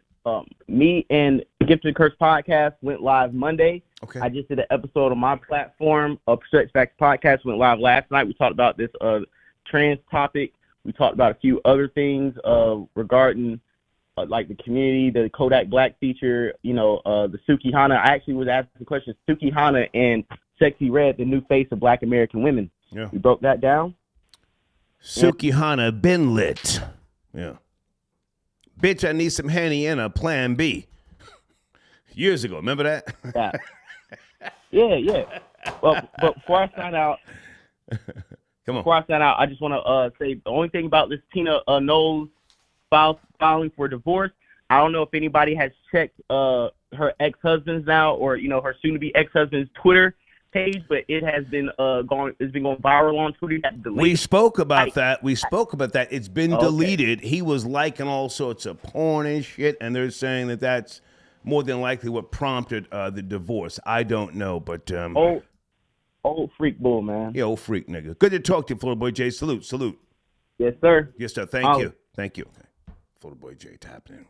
Gifted Curse podcast went live Monday. Okay. I just did an episode on my platform. Stretch Facts podcast went live last night. We talked about this trans topic. We talked about a few other things regarding like the community, the Kodak Black feature, the Suki Hana. I actually was asking the question, Suki Hana and Sexy Red, the new face of Black American women. Yeah. We broke that down. Suki Hana been lit. Yeah. Bitch, I need some Henny and a Plan B. Years ago, remember that? Yeah. Well, but before I sign out, I just want to say the only thing about this Tina Knowles filing for divorce. I don't know if anybody has checked her ex-husband's now, or her soon-to-be ex-husband's Twitter. page, but it has been it's been going viral on Twitter. We spoke about that. It's been deleted. He was liking all sorts of porn and shit, and they're saying that that's more than likely what prompted the divorce. I don't know, but old freak bull, man. Yeah, old freak nigga. Good to talk to you, Florida Boy J. Salute. Yes, sir. Yes, sir. Thank you. Okay. Florida Boy J tapping in.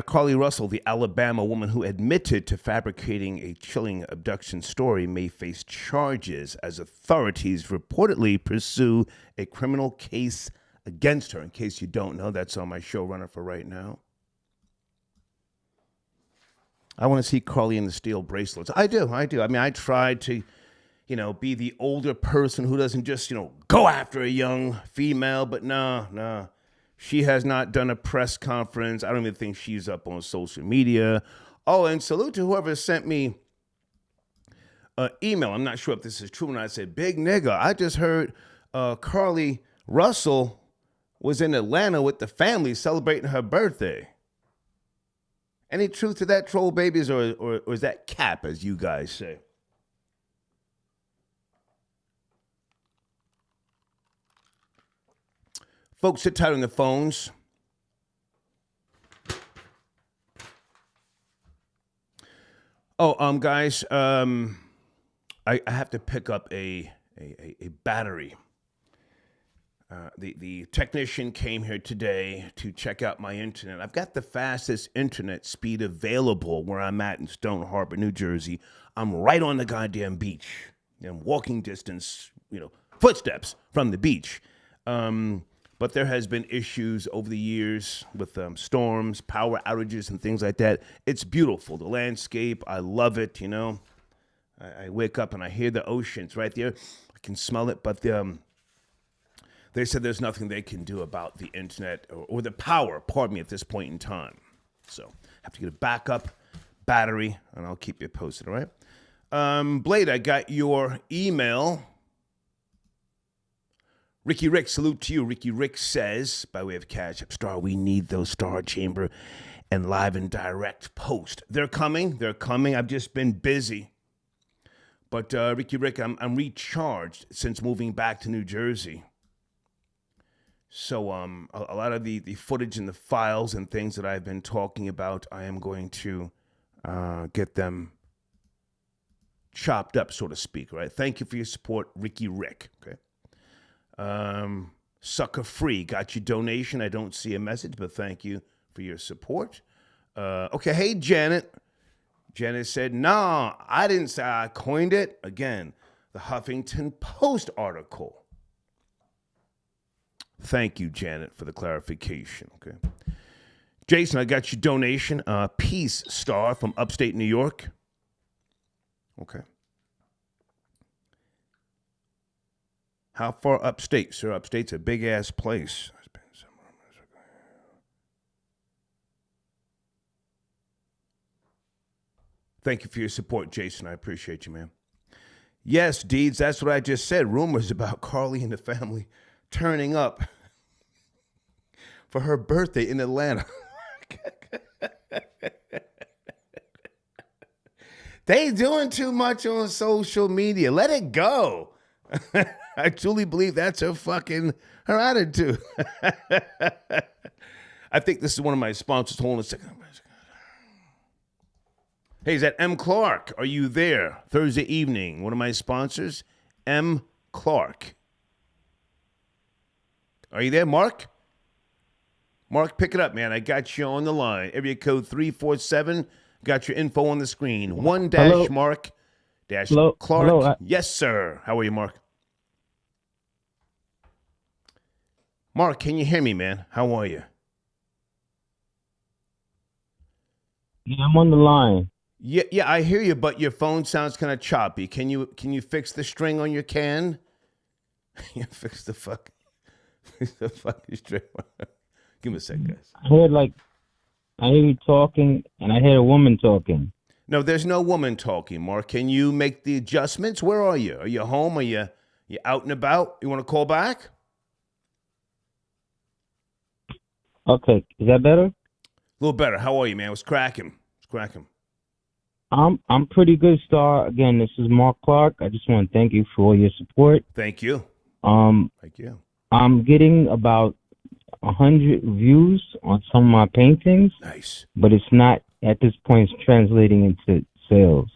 Carly Russell, the Alabama woman who admitted to fabricating a chilling abduction story, may face charges as authorities reportedly pursue a criminal case against her. In case you don't know, that's on my showrunner for right now. I want to see Carly in the steel bracelets. I do. I mean, I tried to, be the older person who doesn't just, go after a young female, but no. She has not done a press conference. I don't even think she's up on social media. Oh, and salute to whoever sent me an email. I'm not sure if this is true. When I said, big nigga, I just heard Carly Russell was in Atlanta with the family celebrating her birthday. Any truth to that, troll babies, or is that cap, as you guys say? Folks, sit tight on the phones. Guys, I have to pick up a battery. The technician came here today to check out my internet. I've got the fastest internet speed available where I'm at in Stone Harbor, New Jersey. I'm right on the goddamn beach. I'm walking distance, footsteps from the beach. But there has been issues over the years with storms, power outages, and things like that. It's beautiful. The landscape, I love it, I wake up and I hear the ocean. It's right there. I can smell it, but they said there's nothing they can do about the internet or the power, at this point in time. So I have to get a backup battery, and I'll keep you posted, all right? Blade, I got your email. Ricky Rick, salute to you. Ricky Rick says, by way of Cash App Star, we need those Star Chamber and live and direct post. They're coming. I've just been busy. But Ricky Rick, I'm recharged since moving back to New Jersey. So a lot of the footage and the files and things that I've been talking about, I am going to get them chopped up, so to speak. Right? Thank you for your support, Ricky Rick. Okay. Sucker Free got your donation. I don't see a message, but thank you for your support. Okay, hey Janet. Janet said, "No, I didn't say I coined it." Again, the Huffington Post article. Thank you, Janet, for the clarification. Okay, Jason, I got your donation. Peace Star from upstate New York. Okay. How far upstate, sir? Upstate's a big-ass place. Thank you for your support, Jason. I appreciate you, man. Yes, Deeds, that's what I just said. Rumors about Carly and the family turning up for her birthday in Atlanta. They doing too much on social media. Let it go. I truly believe that's her attitude. I think this is one of my sponsors. Hold on a second. Hey, is that M. Clark? Are you there? Thursday evening. One of my sponsors, M. Clark. Are you there, Mark? Mark, pick it up, man. I got you on the line. Area code 347. Got your info on the screen. Mark Clark. Hello. Yes, sir. How are you, Mark? Mark, can you hear me, man? How are you? Yeah, I'm on the line. Yeah, I hear you, but your phone sounds kind of choppy. Can you fix the string on your can? Fix the fucking string. Give me a second, guys. I hear you talking, and I hear a woman talking. No, there's no woman talking, Mark. Can you make the adjustments? Where are you? Are you home? Are you out and about? You want to call back? Okay, is that better? little better. How are you, man? What's cracking? I'm pretty good, Star. Again, this is Mark Clark. I just want to thank you for all your support. Thank you. Thank you. I'm getting about 100 views on some of my paintings. Nice. But it's not at this point translating into sales.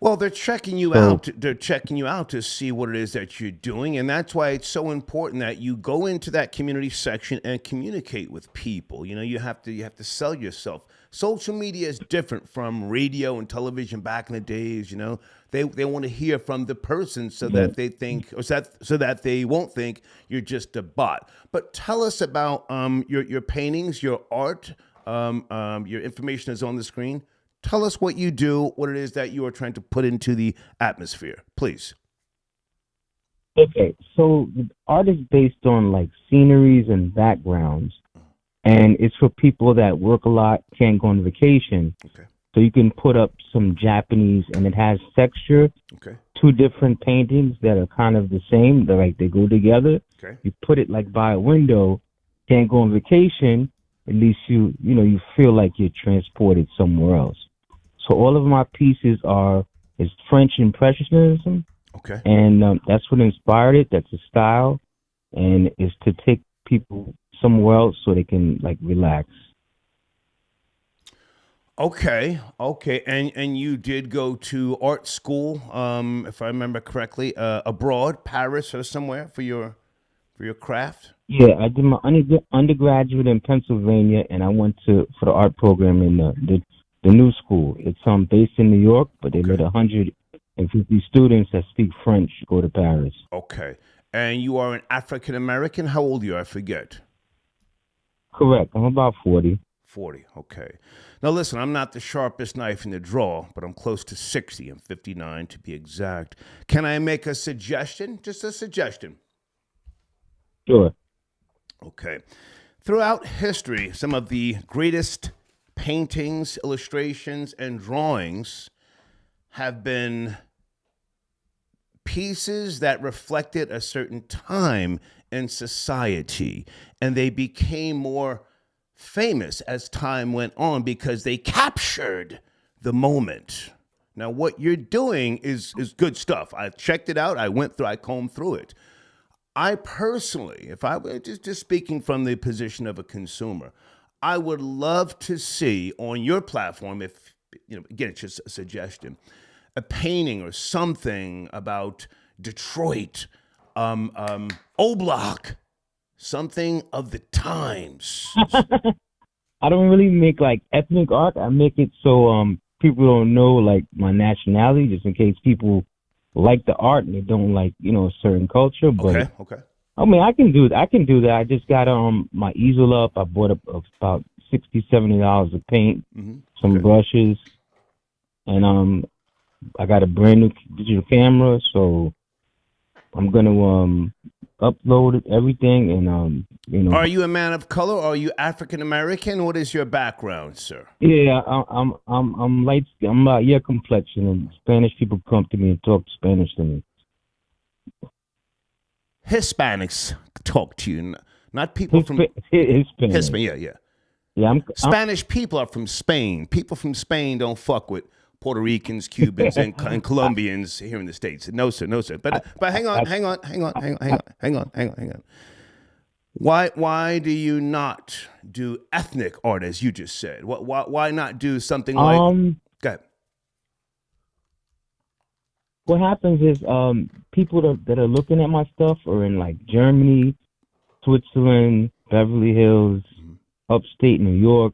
Well, they're checking you out. They're checking you out to see what it is that you're doing, and that's why it's so important that you go into that community section and communicate with people. You know, you have to sell yourself. Social media is different from radio and television back in the days. You know, they want to hear from the person so that they think, or so that they won't think you're just a bot. But tell us about your paintings, your art. Your information is on the screen. Tell us what you do, what it is that you are trying to put into the atmosphere, please. Okay, so the art is based on like sceneries and backgrounds, and it's for people that work a lot, can't go on vacation. Okay. So you can put up some Japanese, and it has texture. Okay. 2 different paintings that are kind of the same. They're like they go together. Okay. You put it like by a window, can't go on vacation. At least you feel like you're transported somewhere else. So all of my pieces is French Impressionism. Okay. And that's what inspired it. That's a style, and it's to take people somewhere else so they can like relax. Okay. And you did go to art school, if I remember correctly, abroad, Paris or somewhere for your craft? Yeah, I did my undergraduate in Pennsylvania, and I went for the art program in the new school. It's based in New York, but they let 150 students that speak French go to Paris. Okay. And you are an African American? How old are you? I forget. Correct. I'm about 40. 40, okay. Now listen, I'm not the sharpest knife in the drawer, but I'm close to 60. I'm 59 to be exact. Can I make a suggestion? Just a suggestion. Sure. Okay. Throughout history, some of the greatest paintings, illustrations, and drawings have been pieces that reflected a certain time in society, and they became more famous as time went on because they captured the moment. Now, what you're doing is good stuff. I checked it out. I combed through it. I personally, if I were just speaking from the position of a consumer, I would love to see on your platform, if, again, it's just a suggestion, a painting or something about Detroit, O'Block, something of the times. I don't really make like ethnic art. I make it so people don't know like my nationality, just in case people like the art and they don't like a certain culture. But okay. I mean, I can do that. I just got my easel up. I bought about $60-$70 of paint, some brushes, and I got a brand new digital camera, so I'm gonna upload everything and Are you a man of color? Or are you African American? What is your background, sir? Yeah, I'm light. I'm your complexion, and Spanish people come to me and talk Spanish to me. Hispanics talk to you, not people from Hispanic. Yeah. Spanish people are from Spain. People from Spain don't fuck with Puerto Ricans, Cubans, and Colombians here in the States. No, sir. But hang on. Why do you not do ethnic art, as you just said? Why not do something like? Go ahead. What happens is people that are looking at my stuff are in like Germany, Switzerland, Beverly Hills, upstate New York.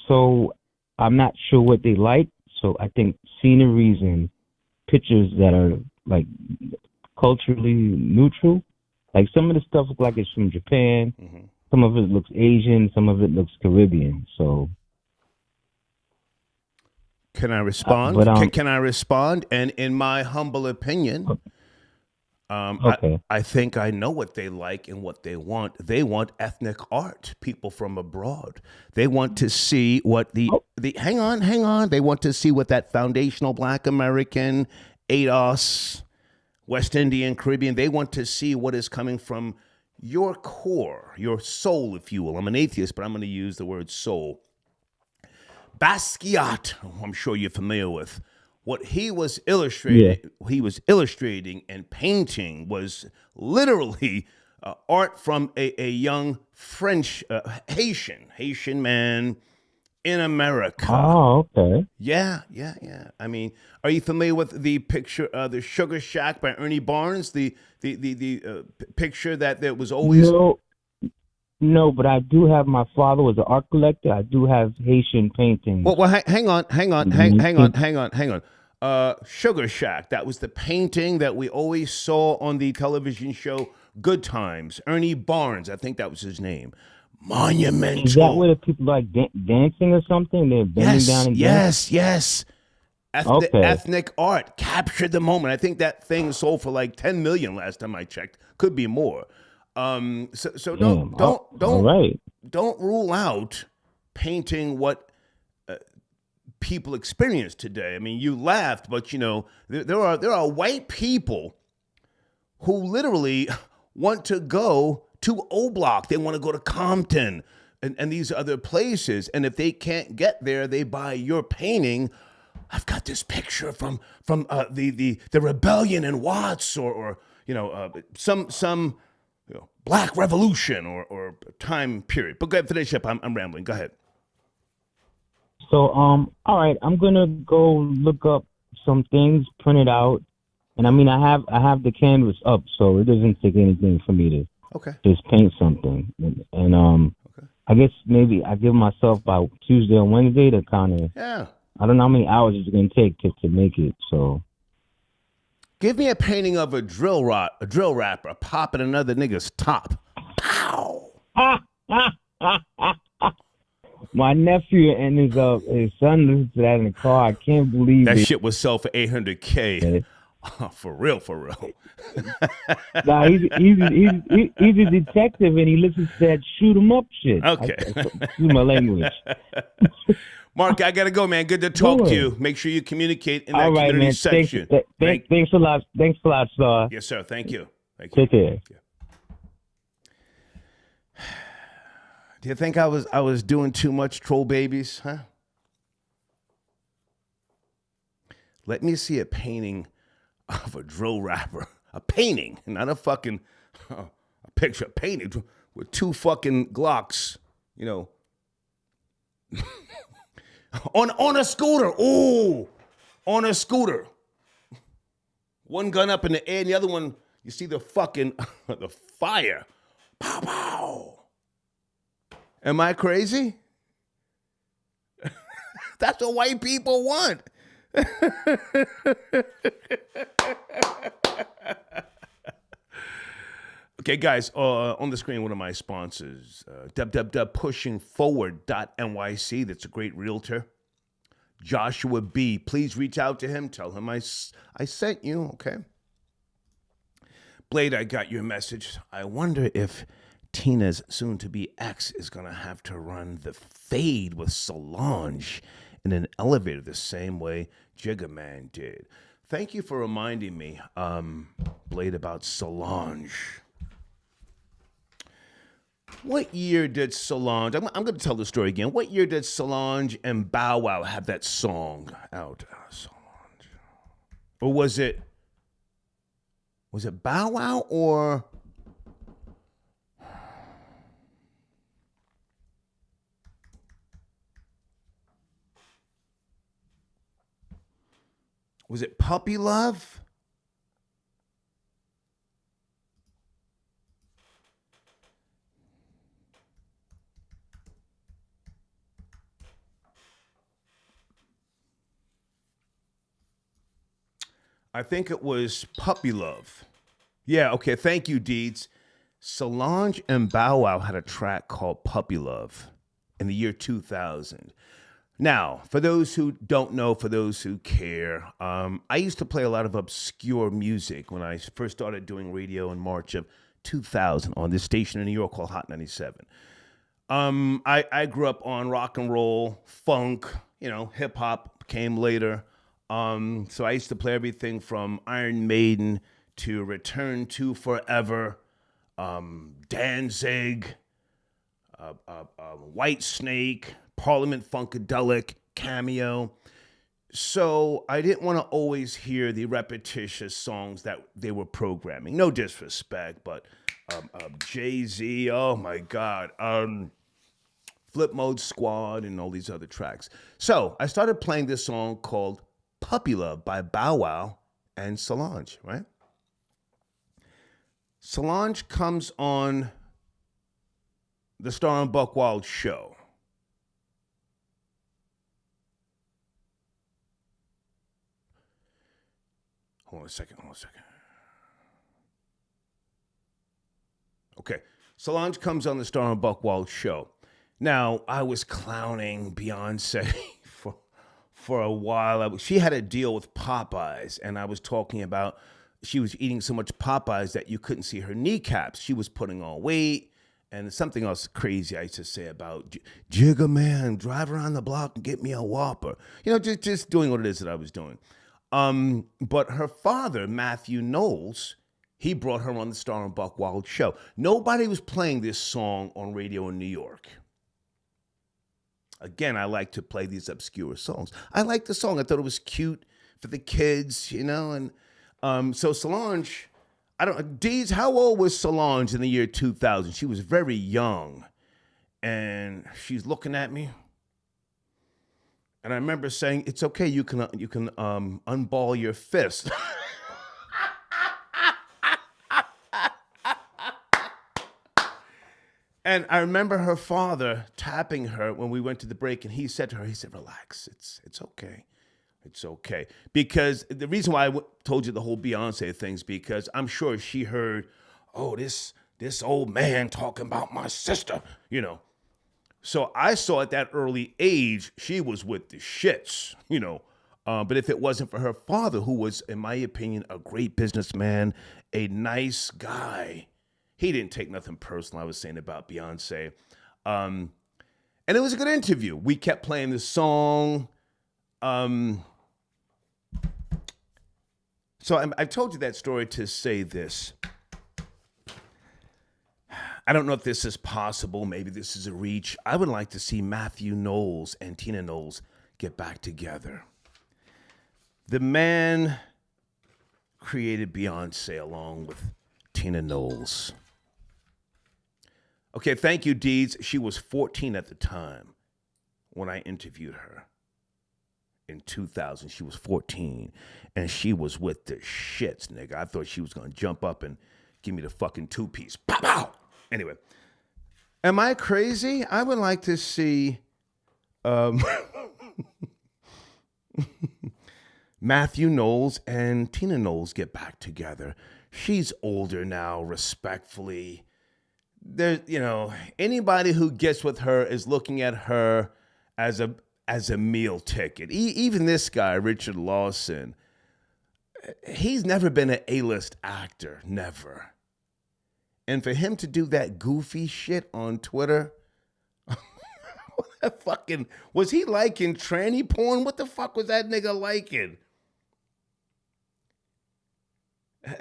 So I'm not sure what they like. So I think sceneries and pictures that are like culturally neutral. Like some of the stuff look like it's from Japan. Some of it looks Asian. Some of it looks Caribbean. So. Can I respond? Can I respond? And in my humble opinion, I think I know what they like and what they want. They want ethnic art, people from abroad. They want to see what hang on. They want to see what that foundational Black American, ADOS, West Indian, Caribbean, they want to see what is coming from your core, your soul, if you will. I'm an atheist, but I'm going to use the word soul. Basquiat, I'm sure you're familiar with. What he was illustrating and painting was literally art from a young French Haitian man in America. Oh, okay. Yeah. I mean, are you familiar with the picture, the Sugar Shack by Ernie Barnes? The picture that was always. No, but I do have. My father was an art collector. I do have Haitian paintings. Well, hang on. Sugar Shack. That was the painting that we always saw on the television show Good Times. Ernie Barnes, I think that was his name. Monumental. Is that where the people like dancing or something? They're bending down and dancing? Yes. Ethnic art captured the moment. I think that thing sold for like 10 million last time I checked. Could be more. So don't rule out painting what people experience today. I mean, you laughed, but there are white people who literally want to go to O Block. They want to go to Compton and these other places. And if they can't get there, they buy your painting. I've got this picture from the rebellion in Watts or some Black Revolution or time period. But go ahead, finish up. I'm rambling. Go ahead. So, all right, I'm gonna go look up some things, print it out, and I mean, I have the canvas up, so it doesn't take anything for me to just paint something, and I guess maybe I give myself by Tuesday or Wednesday to kind of I don't know how many hours it's gonna take to make it. So, give me a painting of a drill rapper popping another nigga's top. Pow! My nephew and his son listened to that in the car. I can't believe that it. shit was sold for $800K. Oh, for real. Nah, he's a detective and he listens to that shoot 'em up shit. Okay, excuse my language. Mark, I gotta go, man. Good to talk to you. Make sure you communicate in that community man. section. Thanks a lot. Thanks a lot, sir. Yes, sir. Thank you. Take care. Yeah. Do you think I was doing too much, troll babies? Huh? Let me see a painting of a drill rapper. A painting, not a fucking a picture. A painting with two fucking Glocks. On a scooter. Ooh, on a scooter. One gun up in the air, and the other one, you see the fucking the fire. Pow pow. Am I crazy? That's what white people want. Okay, guys, on the screen, one of my sponsors, www.pushingforward.nyc. That's a great realtor. Joshua B. Please reach out to him. Tell him I sent you, okay? Blade, I got your message. I wonder if Tina's soon-to-be ex is going to have to run the fade with Solange in an elevator the same way Jigga Man did. Thank you for reminding me, Blade, about Solange. What year did Solange, I'm going to tell the story again. What year did Solange and Bow Wow have that song out? Solange. Or was it Bow Wow or... Was it Puppy Love? I think it was Puppy Love. Yeah, okay, thank you, Deeds. Solange and Bow Wow had a track called Puppy Love in the year 2000. Now, for those who don't know, for those who care, I used to play a lot of obscure music when I first started doing radio in March of 2000 on this station in New York called Hot 97. I grew up on rock and roll, funk, hip hop came later. So I used to play everything from Iron Maiden to Return to Forever, Danzig, White Snake, Parliament Funkadelic, Cameo. So I didn't want to always hear the repetitious songs that they were programming. No disrespect, but Jay-Z, oh my God, Flip Mode Squad, and all these other tracks. So I started playing this song called Puppy Love by Bow Wow and Solange, right? Solange comes on the Star and Buck Wild show. Hold on a second. Okay, Solange comes on the Star and Buck Wild show. Now, I was clowning Beyonce for a while. She had a deal with Popeyes, and I was talking about she was eating so much Popeyes that you couldn't see her kneecaps. She was putting on weight, and something else crazy I used to say about Jigga Man, drive around the block and get me a Whopper. You know, just doing what it is that I was doing. But her father, Matthew Knowles, he brought her on the Star and Buck Wild show. Nobody was playing this song on radio in New York. Again, I like to play these obscure songs. I liked the song. I thought it was cute for the kids, you know. And so Solange, Deeds, how old was Solange in the year 2000? She was very young. And she's looking at me. And I remember saying, "It's okay. You can unball your fist." And I remember her father tapping her when we went to the break, and he said to her, "Relax. It's okay. It's okay." Because the reason why I told you the whole Beyonce thing is because I'm sure she heard, "Oh, this old man talking about my sister," you know. So I saw at that early age, she was with the shits, you know. But if it wasn't for her father, who was, in my opinion, a great businessman, a nice guy, he didn't take nothing personal, I was saying about Beyonce. And it was a good interview. We kept playing the song. So I told you that story to say this. I don't know if this is possible. Maybe this is a reach. I would like to see Matthew Knowles and Tina Knowles get back together. The man created Beyonce along with Tina Knowles. Okay, thank you, Deeds. She was 14 at the time when I interviewed her. In 2000, she was 14, and she was with the shits, nigga. I thought she was going to jump up and give me the fucking two-piece. Pow, pow! Anyway, am I crazy? I would like to see Matthew Knowles and Tina Knowles get back together. She's older now, respectfully. There, you know, anybody who gets with her is looking at her as a meal ticket. Even this guy, Richard Lawson, he's never been an A-list actor, never. And for him to do that goofy shit on Twitter, was he liking tranny porn? What the fuck was that nigga liking?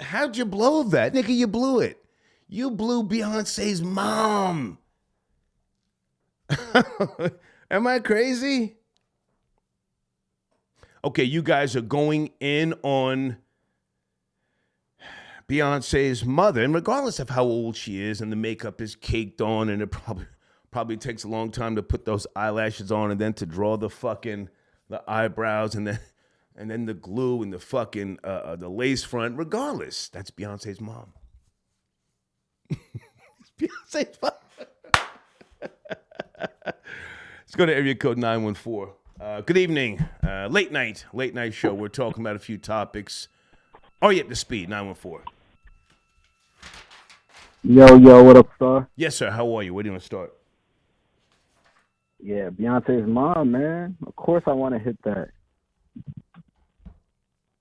How'd you blow that? Nigga, you blew it. You blew Beyonce's mom. Am I crazy? Okay, you guys are going in on Beyonce's mother, and regardless of how old she is, and the makeup is caked on, and it probably takes a long time to put those eyelashes on, and then to draw the eyebrows, and then the glue and the fucking the lace front. Regardless, that's Beyonce's mom. Beyonce's mom. Let's go to area code 914. Good evening. Late night show. We're talking about a few topics. Are you up to speed? 914. Yo, what up, star? Yes, sir. How are you? Where do you want to start? Yeah, Beyonce's mom, man. Of course I want to hit that.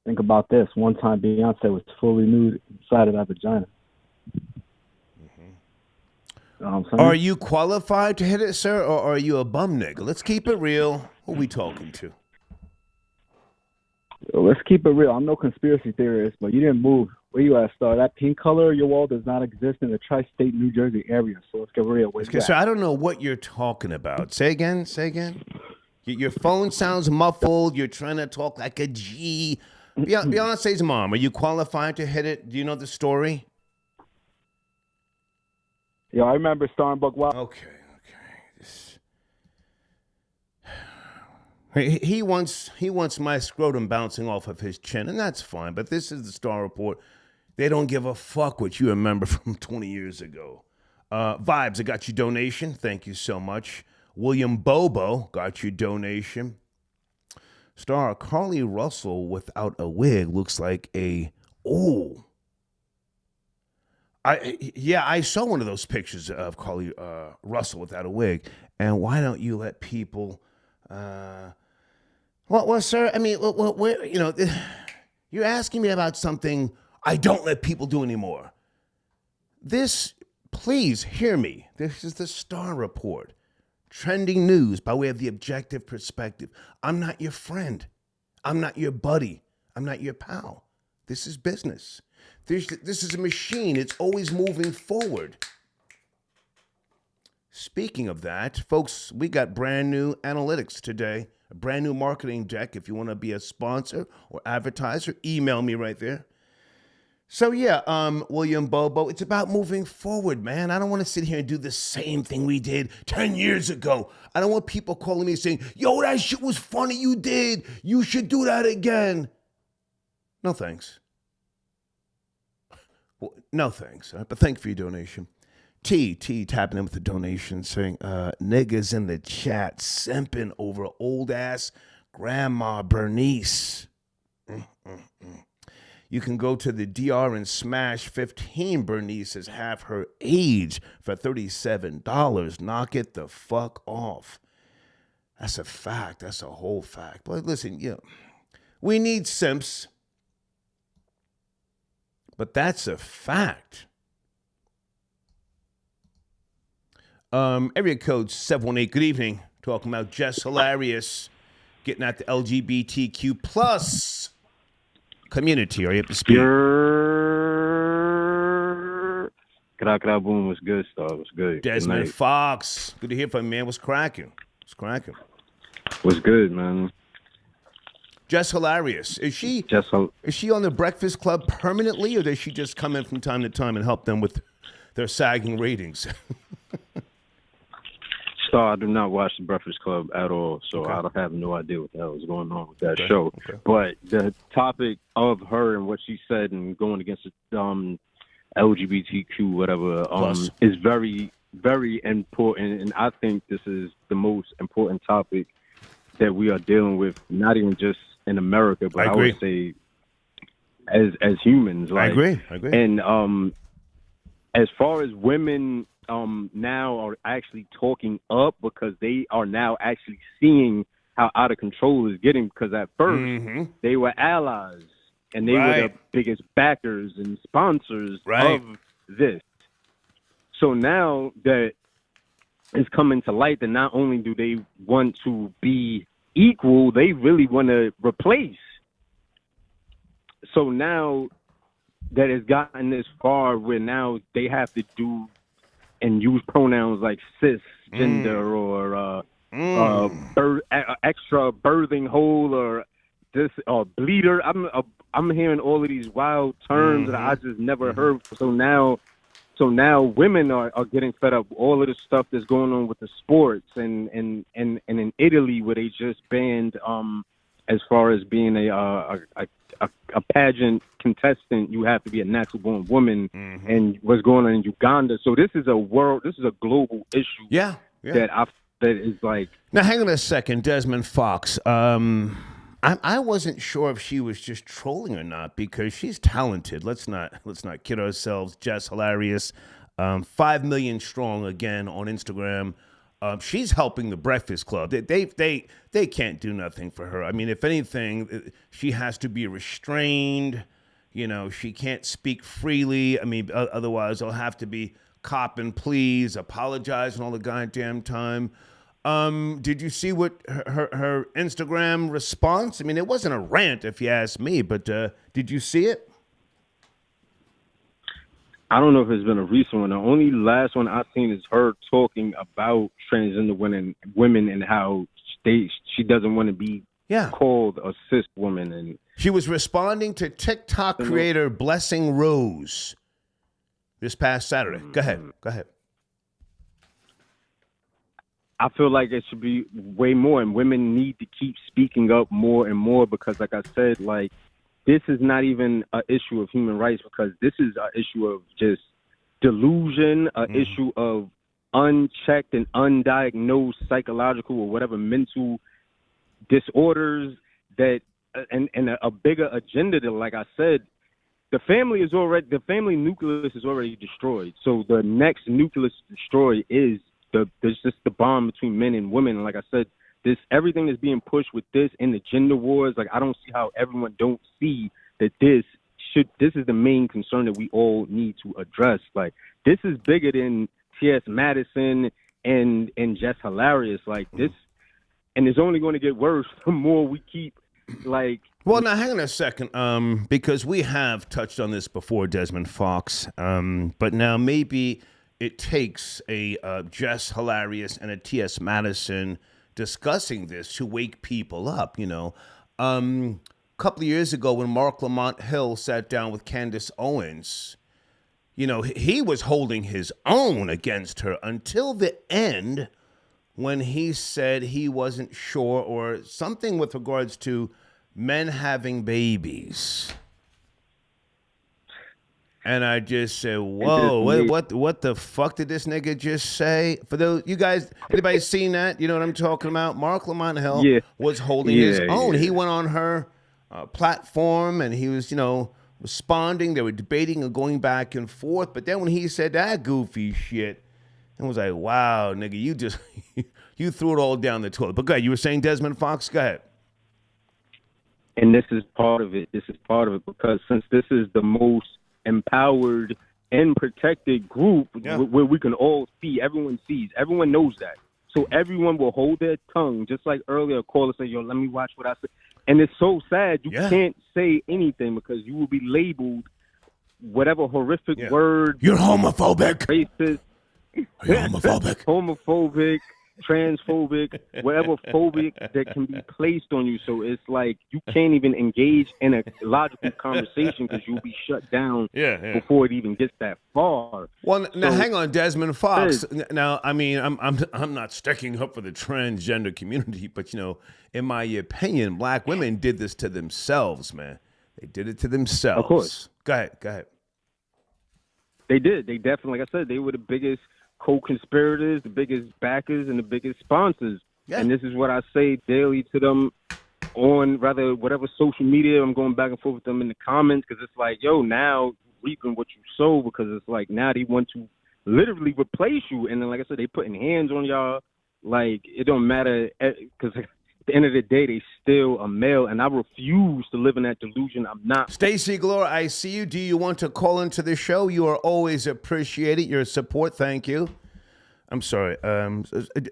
Think about this. One time Beyonce was fully nude inside of that vagina. Mm-hmm. You know what I'm saying? Are you qualified to hit it, sir, or are you a bum nigga? Let's keep it real. Who we talking to? let's keep it real. I'm no conspiracy theorist, but you didn't move. Where you at, Star? That pink color of your wall does not exist in the tri-state New Jersey area. So let's get real. Where you So at? I don't know what you're talking about. Say again. Say again. Your phone sounds muffled. You're trying to talk like a G. Beyonce's mom. Are you qualified to hit it? Do you know the story? Yeah, I remember Star and Buck Wild. Okay. He wants my scrotum bouncing off of his chin, and that's fine. But this is the Star Report. They don't give a fuck what you remember from 20 years ago. Vibes, I got your donation. Thank you so much. William Bobo got your donation. Star, Carly Russell without a wig looks like a I saw one of those pictures of Carly Russell without a wig. And why don't you let people? Well, sir. I mean, you're asking me about something I don't let people do anymore. Please hear me. This is the Star Report. Trending news by way of the objective perspective. I'm not your friend. I'm not your buddy. I'm not your pal. This is business. This is a machine. It's always moving forward. Speaking of that, folks, we got brand new analytics today, a brand new marketing deck. If you want to be a sponsor or advertiser, email me right there. So yeah, William Bobo, it's about moving forward, man. I don't want to sit here and do the same thing we did 10 years ago. I don't want people calling me saying, yo, that shit was funny you did. You should do that again. No thanks. Well, no thanks, but thank you for your donation. T tapping in with the donation saying, niggas in the chat simping over old ass Grandma Bernice. You can go to the DR and smash 15 Bernice is half her age for $37. Knock it the fuck off. That's a fact. That's a whole fact. But listen, we need simps. But that's a fact. Area code 718, good evening. Talking about Jess Hilarious, getting at the LGBTQ plus community. Are you up to speed? Kra boom was good, Star. Was good. Desmond good Fox, good to hear from you, man. What's cracking? Was good, man. Jess Hilarious. Is she on the Breakfast Club permanently, or does she just come in from time to time and help them with their sagging ratings? Star, I do not watch the Breakfast Club at all, so okay. I don't have no idea what the hell is going on with that show. Okay. But the topic of her and what she said and going against the LGBTQ whatever is very, very important, and I think this is the most important topic that we are dealing with, not even just in America, but I would say as humans. Like, I agree. And as far as women now are actually talking up because they are now actually seeing how out of control it's getting, because at first they were allies and they were the biggest backers and sponsors of this. So now that it's coming to light that not only do they want to be equal, they really want to replace. So now that it's gotten this far where now they have to do and use pronouns like cisgender or extra birthing hole or this or bleeder. I'm hearing all of these wild terms that I just never heard. So now women are getting fed up with all of the stuff that's going on with the sports and in Italy where they just banned as far as being a pageant contestant, you have to be a natural born woman, and what's going on in Uganda. So this is a global issue. Yeah. That is like. Now hang on a second, Desmond Fox. I wasn't sure if she was just trolling or not, because she's talented. Let's not kid ourselves. Jess Hilarious, 5 million strong again on Instagram. She's helping the Breakfast Club. They can't do nothing for her. I mean, if anything, she has to be restrained. She can't speak freely. I mean, otherwise they'll have to be cop and please, apologizing all the goddamn time. Did you see what her Instagram response? I mean, it wasn't a rant, if you ask me, but did you see it? I don't know if it's been a recent one. The only last one I've seen is her talking about transgender women and how she doesn't want to be called a cis woman. And she was responding to TikTok creator Blessing Rose this past Saturday. Go ahead. I feel like it should be way more, and women need to keep speaking up more and more because, like I said, like, this is not even an issue of human rights because this is an issue of just delusion, an issue of unchecked and undiagnosed psychological or whatever mental disorders that, and a bigger agenda that, like I said, the family nucleus is already destroyed. So the next nucleus destroyed is there's just the bond between men and women. And like I said, everything that's being pushed with this and the gender wars, like I don't see how everyone don't see that this is the main concern that we all need to address. Like, this is bigger than T.S. Madison and Jess Hilarious. Like, this, and it's only going to get worse the more we keep, like... Well, now, hang on a second, because we have touched on this before, Desmond Fox, but now maybe it takes a Jess Hilarious and a T.S. Madison discussing this to wake people up, you know. A couple of years ago when Mark Lamont Hill sat down with Candace Owens, you know, he was holding his own against her until the end when he said he wasn't sure or something with regards to men having babies. And I just said, whoa, what the fuck did this nigga just say? For those, you guys, anybody seen that? You know what I'm talking about? Mark Lamont Hill was holding his own. He went on her platform and he was, you know, responding. They were debating and going back and forth. But then when he said that goofy shit, it was like, wow, nigga, you just, you threw it all down the toilet. But go ahead, you were saying Desmond Fox? Go ahead. And this is part of it. This is part of it because since this is the most empowered and protected group where we can all see, everyone sees, everyone knows that. So everyone will hold their tongue, just like earlier, a caller said, yo, let me watch what I say. And it's so sad you can't say anything because you will be labeled whatever horrific word. You're homophobic. Racist. You're homophobic. Homophobic. Transphobic, whatever phobic that can be placed on you. So it's like you can't even engage in a logical conversation because you'll be shut down before it even gets that far. Well, now hang on, Desmond Fox. Now, I mean, I'm not sticking up for the transgender community, but you know, in my opinion, black women did this to themselves, man. They did it to themselves. Of course. Go ahead. They did. They definitely, like I said, they were the biggest co-conspirators, the biggest backers, and the biggest sponsors. Yeah. And this is what I say daily to them on whatever social media. I'm going back and forth with them in the comments because it's like, yo, now reaping what you sow because it's like now they want to literally replace you. And then, like I said, they putting hands on y'all. Like, it don't matter because at the end of the day, they still a male, and I refuse to live in that delusion. I'm not. Stacy Glore, I see you. Do you want to call into the show? You are always appreciated. Your support, thank you. I'm sorry,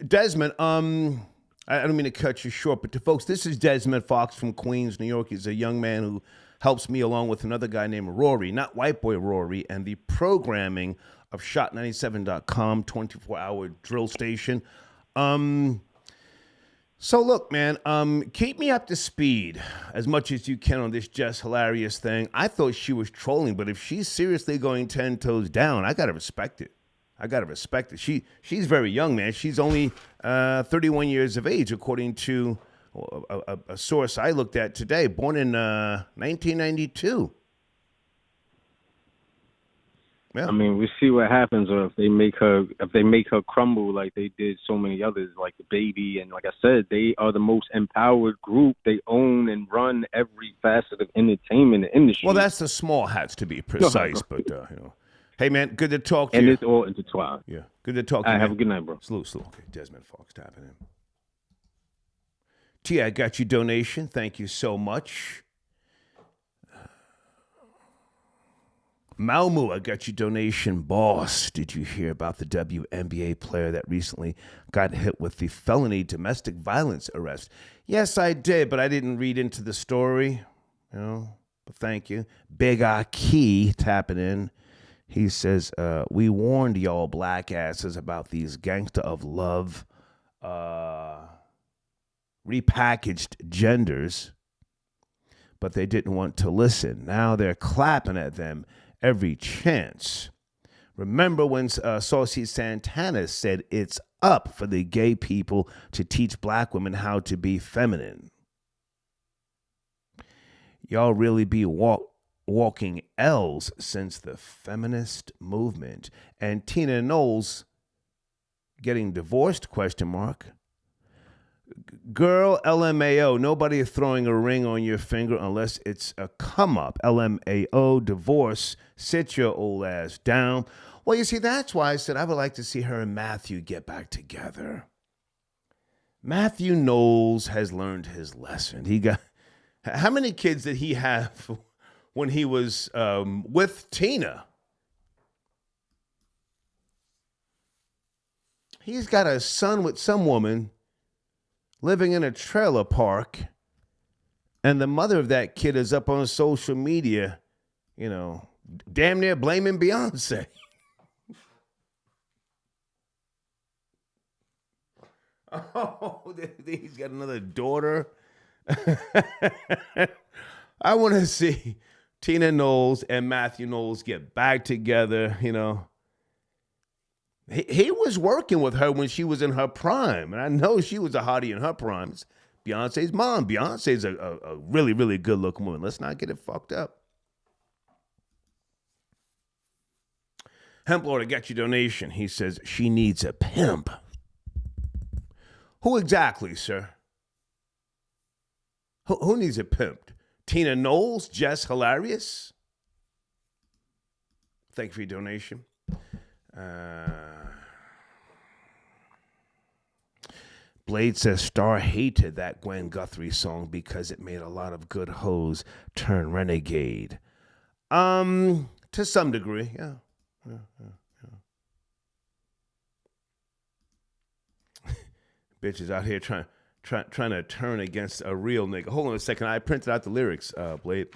Desmond. I don't mean to cut you short, but to folks, this is Desmond Fox from Queens, New York. He's a young man who helps me along with another guy named Rory, not White Boy Rory, and the programming of Shot97.com, 24-hour drill station. So look, man, keep me up to speed as much as you can on this Jess Hilarious thing. I thought she was trolling, but if she's seriously going 10 toes down, I gotta respect it. She's very young, man. She's only 31 years of age, according to a source I looked at today. Born in 1992. Yeah. I mean, we see what happens, or if they make her crumble like they did so many others, like the baby. And like I said, they are the most empowered group. They own and run every facet of entertainment industry. Well, that's the small hats, to be precise. But you know, hey man, good to talk to you. And it's all intertwined. Yeah, good to talk to you. Have a good night, bro. Salute. Okay, Desmond Fox tapping in. T, I got your donation. Thank you so much. Malmu, I got your donation. Boss, did you hear about the WNBA player that recently got hit with the felony domestic violence arrest? Yes, I did, but I didn't read into the story. But thank you. Big Aki tapping in. He says, we warned y'all black asses about these gangster of love repackaged genders, but they didn't want to listen. Now they're clapping at them every chance. Remember when Saucy Santana said it's up for the gay people to teach black women how to be feminine? Y'all really be walking L's since the feminist movement. And Tina Knowles getting divorced, ? Girl, LMAO, nobody is throwing a ring on your finger unless it's a come up. LMAO, divorce, sit your old ass down. Well, you see, that's why I said I would like to see her and Matthew get back together. Matthew Knowles has learned his lesson. How many kids did he have when he was with Tina? He's got a son with some woman living in a trailer park, and the mother of that kid is up on social media, damn near blaming Beyonce. Oh, he's got another daughter. I want to see Tina Knowles and Matthew Knowles get back together, He was working with her when she was in her prime, and I know she was a hottie in her prime. It's Beyonce's mom. Beyonce's a really, really good-looking woman. Let's not get it fucked up. Hemp Lord, I got your donation. He says she needs a pimp. Who exactly, sir? Who needs a pimp? Tina Knowles? Jess Hilarious? Thank you for your donation. Blade says Star hated that Gwen Guthrie song because it made a lot of good hoes turn renegade. To some degree, yeah. Bitches out here trying to turn against a real nigga. Hold on a second. I printed out the lyrics, Blade.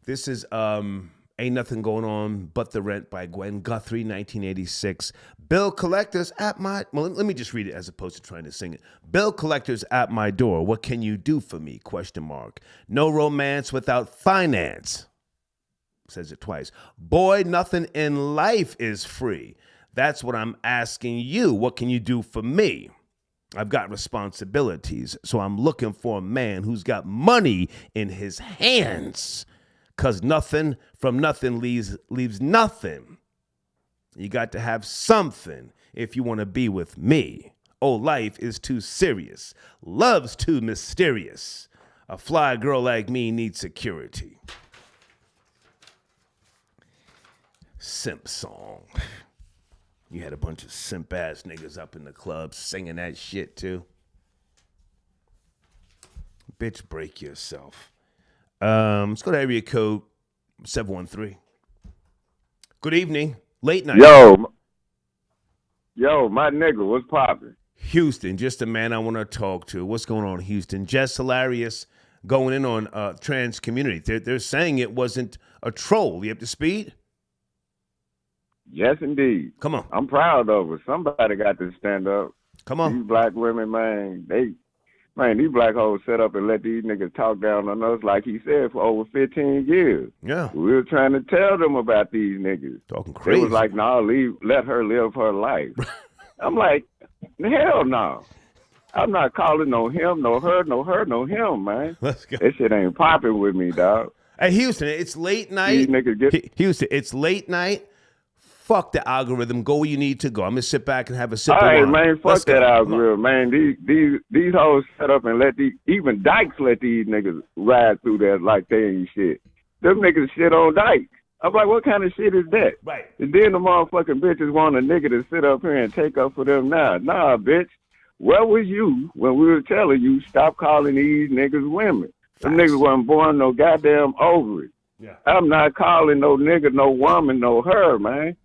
This is Ain't Nothing Going On But the Rent by Gwen Guthrie, 1986. Bill collectors at my... Well, let me just read it as opposed to trying to sing it. Bill collectors at my door. What can you do for me? ? No romance without finance. Says it twice. Boy, nothing in life is free. That's what I'm asking you. What can you do for me? I've got responsibilities, so I'm looking for a man who's got money in his hands. Because nothing from nothing leaves nothing. You got to have something if you want to be with me. Oh, life is too serious. Love's too mysterious. A fly girl like me needs security. Simp song. You had a bunch of simp-ass niggas up in the club singing that shit, too. Bitch, break yourself. Let's go to area code 713. Good evening. Late night. Yo, my nigga, what's poppin'? Houston, just a man I want to talk to. What's going on, Houston? Jess Hilarious going in on trans community. They're saying it wasn't a troll. You up to speed? Yes, indeed. Come on. I'm proud of her. Somebody got to stand up. Come on. These black women, man, these black hoes set up and let these niggas talk down on us, like he said, for over 15 years. Yeah. We were trying to tell them about these niggas. Talking crazy. It was like, nah, let her live her life. I'm like, hell no. I'm not calling no him, no her, no her, no him, man. Let's go. That shit ain't popping with me, dog. Hey, Houston, it's late night. These niggas Houston, it's late night. Fuck the algorithm. Go where you need to go. I'm gonna sit back and have a sip of wine. Man, fuck that algorithm, man. These hoes set up and even dykes let these niggas ride through that like they ain't shit. Them niggas shit on dykes. I'm like, what kind of shit is that? Right. And then the motherfucking bitches want a nigga to sit up here and take up for them now. Nah, bitch. Where was you when we were telling you stop calling these niggas women? Them niggas wasn't born no goddamn ovary. Yeah. I'm not calling no nigga, no woman, no her, man.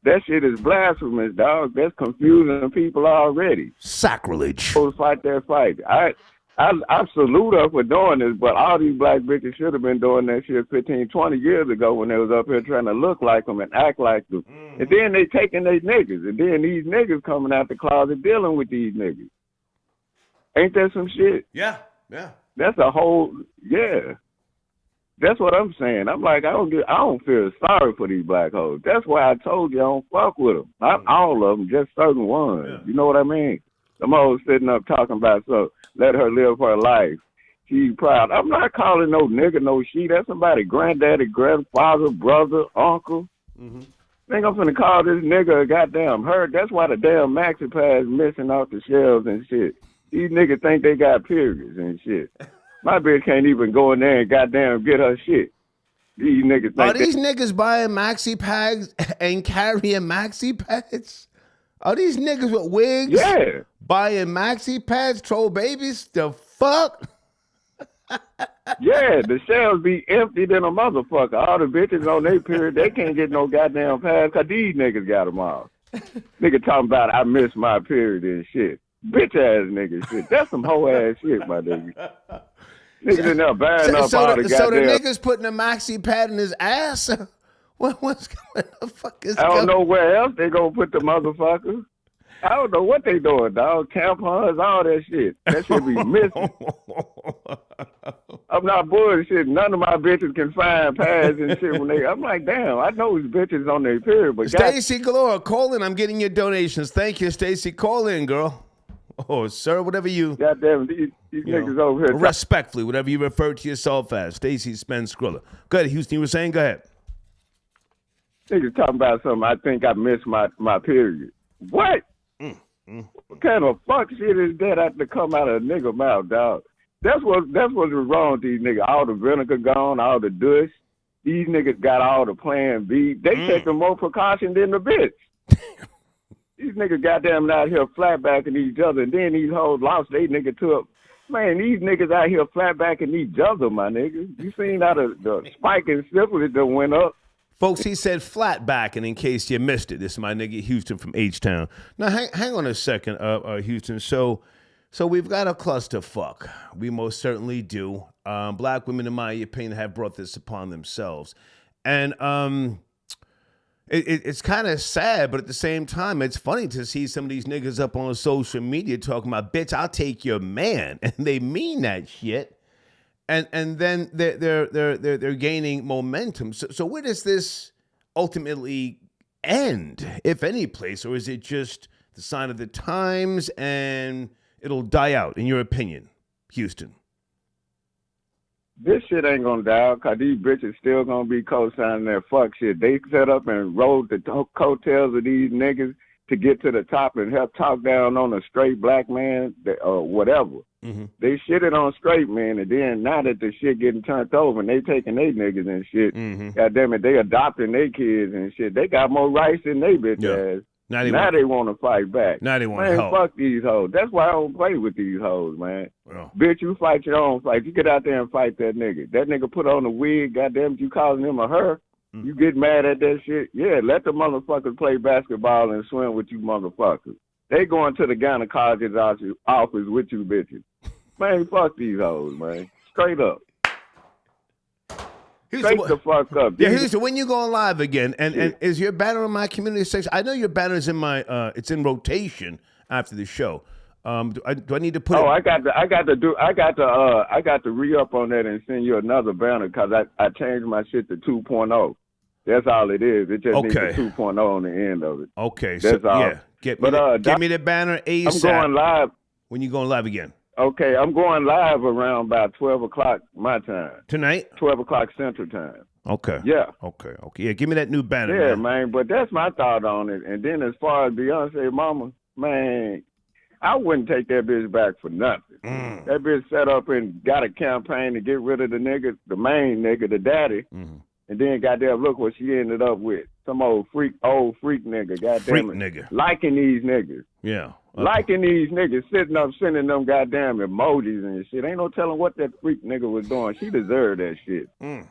That shit is blasphemous, dog. That's confusing people already. Sacrilege. Supposed to fight that fight. I salute her for doing this, but all these black bitches should have been doing that shit 15, 20 years ago when they was up here trying to look like them and act like them. Mm-hmm. And then they taking their niggas. And then these niggas coming out the closet dealing with these niggas. Ain't that some shit? Yeah. That's a whole, yeah. That's what I'm saying. I'm like, I don't feel sorry for these black hoes. That's why I told you I don't fuck with them. Not all of them, just certain ones. Yeah. You know what I mean? Them hoes sitting up talking about, so let her live her life. She's proud. I'm not calling no nigga no she. That's somebody, granddaddy, grandfather, brother, uncle. Mm-hmm. Think I'm finna call this nigga a goddamn her. That's why the damn maxi pads missing off the shelves and shit. These niggas think they got periods and shit. My bitch can't even go in there and goddamn get her shit. These niggas think Are these niggas buying maxi pads and carrying maxi pads? Are these niggas with wigs buying maxi pads, troll babies? The fuck? Yeah, the shelves be empty than a motherfucker. All the bitches on their period, they can't get no goddamn pads because these niggas got them all. Nigga talking about I missed my period and shit. Bitch ass nigga shit. That's some hoe ass shit, my nigga. Niggas in there buying up all the goddamn... So the niggas putting a maxi pad in his ass? What's going the fuck is I don't know where else they gonna put the motherfuckers. I don't know what they doing, dog. Tampons, all that shit. That shit be missing. I'm not bullshit. None of my bitches can find pads and shit when they... I'm like, damn, I know these bitches on their period, but... Stacy Galore, call in. I'm getting your donations. Thank you, Stacy. Call in, girl. Oh, sir, whatever you... Goddamn, these niggas over here... Respectfully, whatever you refer to yourself as. Stacy Spence Skrilla. Go ahead, Houston, you were saying? Go ahead. Niggas talking about something. I think I missed my period. What? What kind of fuck shit is that have to come out of a nigga mouth, dog? That's what's wrong with these niggas. All the vinegar gone, all the douche. These niggas got all the plan B. They taking more precaution than the bitch. These niggas goddamn out here flatbacking each other, and then these hoes lost they nigga to a... Man, these niggas out here flatbacking each other, my nigga. You seen how the spike in syphilis that went up? Folks, he said flat back, and in case you missed it, this is my nigga Houston from H-Town. Now, hang on a second, Houston. So we've got a clusterfuck. We most certainly do. Black women, in my opinion, have brought this upon themselves. And it's kind of sad, but at the same time, it's funny to see some of these niggas up on social media talking about, bitch, I'll take your man. And they mean that shit. And then they're gaining momentum. So where does this ultimately end, if any place, or is it just the sign of the times and it'll die out, in your opinion, Houston? This shit ain't gonna die out because these bitches still gonna be co-signing their fuck shit. They set up and rode the coattails of these niggas to get to the top and help talk down on a straight black man or whatever. Mm-hmm. They shitted on straight men, and then now that the shit getting turned over and they taking their niggas and shit, goddamn it, they adopting their kids and shit. They got more rights than they bitch ass. Now they want to fight back. Now they want to help. Fuck these hoes. That's why I don't play with these hoes, man. Well. Bitch, you fight your own fight. You get out there and fight that nigga. That nigga put on a wig, goddamn, you calling him a her. You get mad at that shit? Yeah, let the motherfuckers play basketball and swim with you motherfuckers. They going to the gynecologist's office with you bitches. Man, fuck these hoes, man. Straight up. Straight the fuck up. Yeah, Houston, when you going live again, and is your banner in my community section? I know your banner's in my, it's in rotation after the show. Do I need to put? Oh, I got to re-up on that and send you another banner because I changed my shit to 2.0. That's all it is. It just needs a 2.0 on the end of it. Okay, that's all. Yeah, give me the banner ASAP. I'm going live. When you going live again? Okay, I'm going live around about 12 o'clock my time. Tonight? 12 o'clock Central Time. Okay. Yeah. Okay. Yeah, give me that new banner. Yeah, man, but that's my thought on it. And then as far as Beyonce mama, man, I wouldn't take that bitch back for nothing. That bitch set up and got a campaign to get rid of the nigga, the main nigga, the daddy. And then goddamn look what she ended up with. Some old freak nigga, goddamn it. Nigga. Liking these niggas. Yeah. Liking these niggas, sitting up sending them goddamn emojis and shit. Ain't no telling what that freak nigga was doing. She deserved that shit.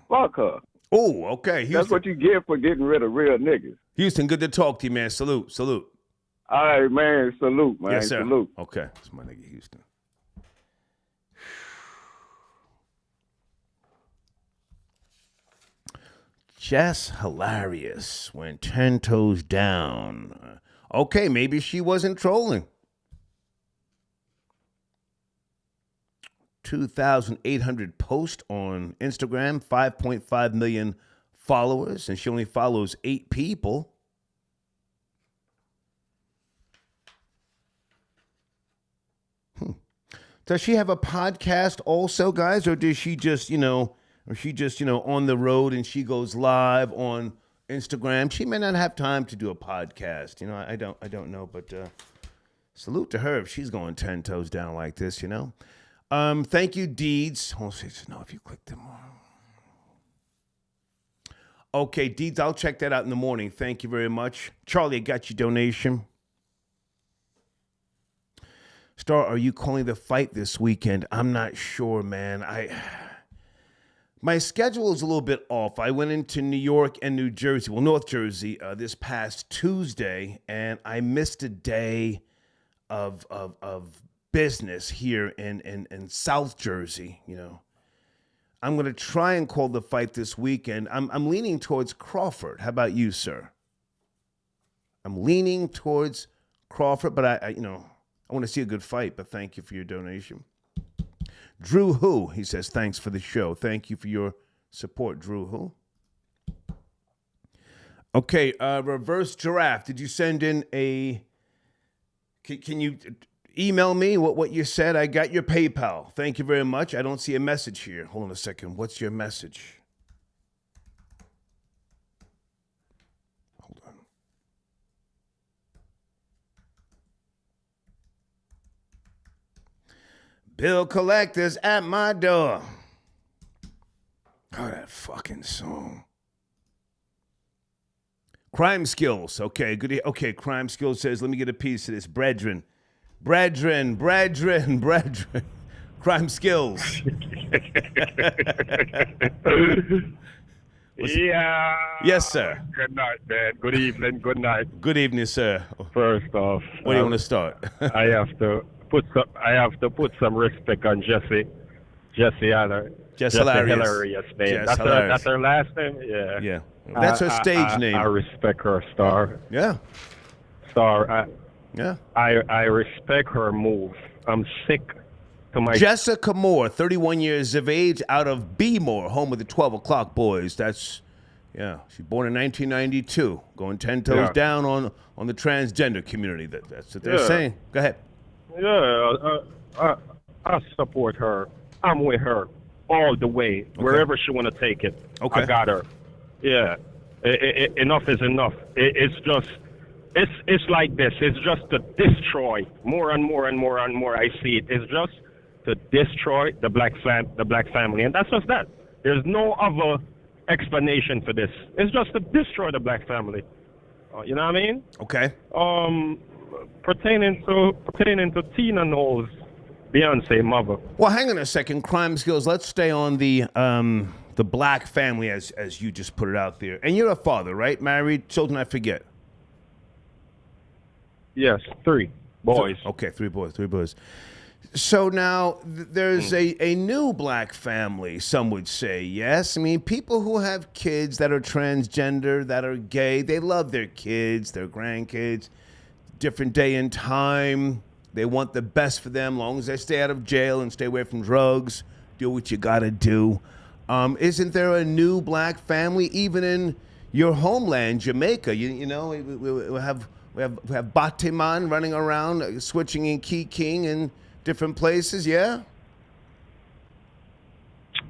Fuck her. Oh, okay. Houston. That's what you get for getting rid of real niggas. Houston, good to talk to you, man. Salute. All right, man. Salute, man. Yes, sir. Salute. Okay. That's my nigga Houston. Jess hilarious when 10 toes down. Okay, maybe she wasn't trolling. 2,800 posts on Instagram, 5.5 million followers, and she only follows 8 people. Does she have a podcast also, guys, or does she just, on the road and she goes live on Instagram? She may not have time to do a podcast. I don't know, but salute to her if she's going 10 toes down like this. Thank you, Deeds. I'll say no if you click them on. Okay, Deeds, I'll check that out in the morning. Thank you very much. Charlie, I got your donation. Star, are you calling the fight this weekend? I'm not sure, man. My schedule is a little bit off. I went into New York and New Jersey, North Jersey, this past Tuesday, and I missed a day of business here in South Jersey. I'm going to try and call the fight this weekend. I'm leaning towards Crawford. How about you, sir? I'm leaning towards Crawford, but I want to see a good fight, but thank you for your donation. Drew Who, he says, thanks for the show. Thank you for your support, Drew Who. Okay, Reverse Giraffe, did you send in can you email me what you said? I got your PayPal. Thank you very much. I don't see a message here. Hold on a second. What's your message? Hold on. Bill collectors at my door. Oh, that fucking song. Crime Skills. Okay, good. Okay, Crime Skills says, let me get a piece of this. Brethren. Crime Skills. Yeah. Yes, sir. Good night, man. Good evening. Good night. Good evening, sir. First off, where do you want to start? I have to put some respect on Jesse. Jesse Allen. Jess Hilarious name. Jess Hilarious. That's her last name. Yeah. Yeah. That's her stage name. I respect her, Star. Yeah. Star. Yeah. I respect her move. I'm sick to my... Jessica Moore, 31 years of age, out of B-Moore, home of the 12 o'clock boys. She's born in 1992, going 10 toes down on the transgender community. That's what they're saying. Go ahead. Yeah, I support her. I'm with her all the way, wherever she want to take it. Okay. I got her. Yeah. Enough is enough. It's just... It's like this. It's just to destroy more and more and more and more. I see it. It's just to destroy the black family, and that's just that. There's no other explanation for this. It's just to destroy the black family. You know what I mean? Okay. Pertaining to Tina Knowles, Beyonce mother. Well, hang on a second. Crime Skills. Let's stay on the black family as you just put it out there. And you're a father, right? Married, children. I forget. Yes, 3 boys. Okay, 3 boys. So now there's a new black family, some would say, yes? I mean, people who have kids that are transgender, that are gay, they love their kids, their grandkids, different day and time. They want the best for them, long as they stay out of jail and stay away from drugs, do what you gotta do. Isn't there a new black family, even in your homeland, Jamaica? We have Batiman running around, switching in Key King and different places, yeah?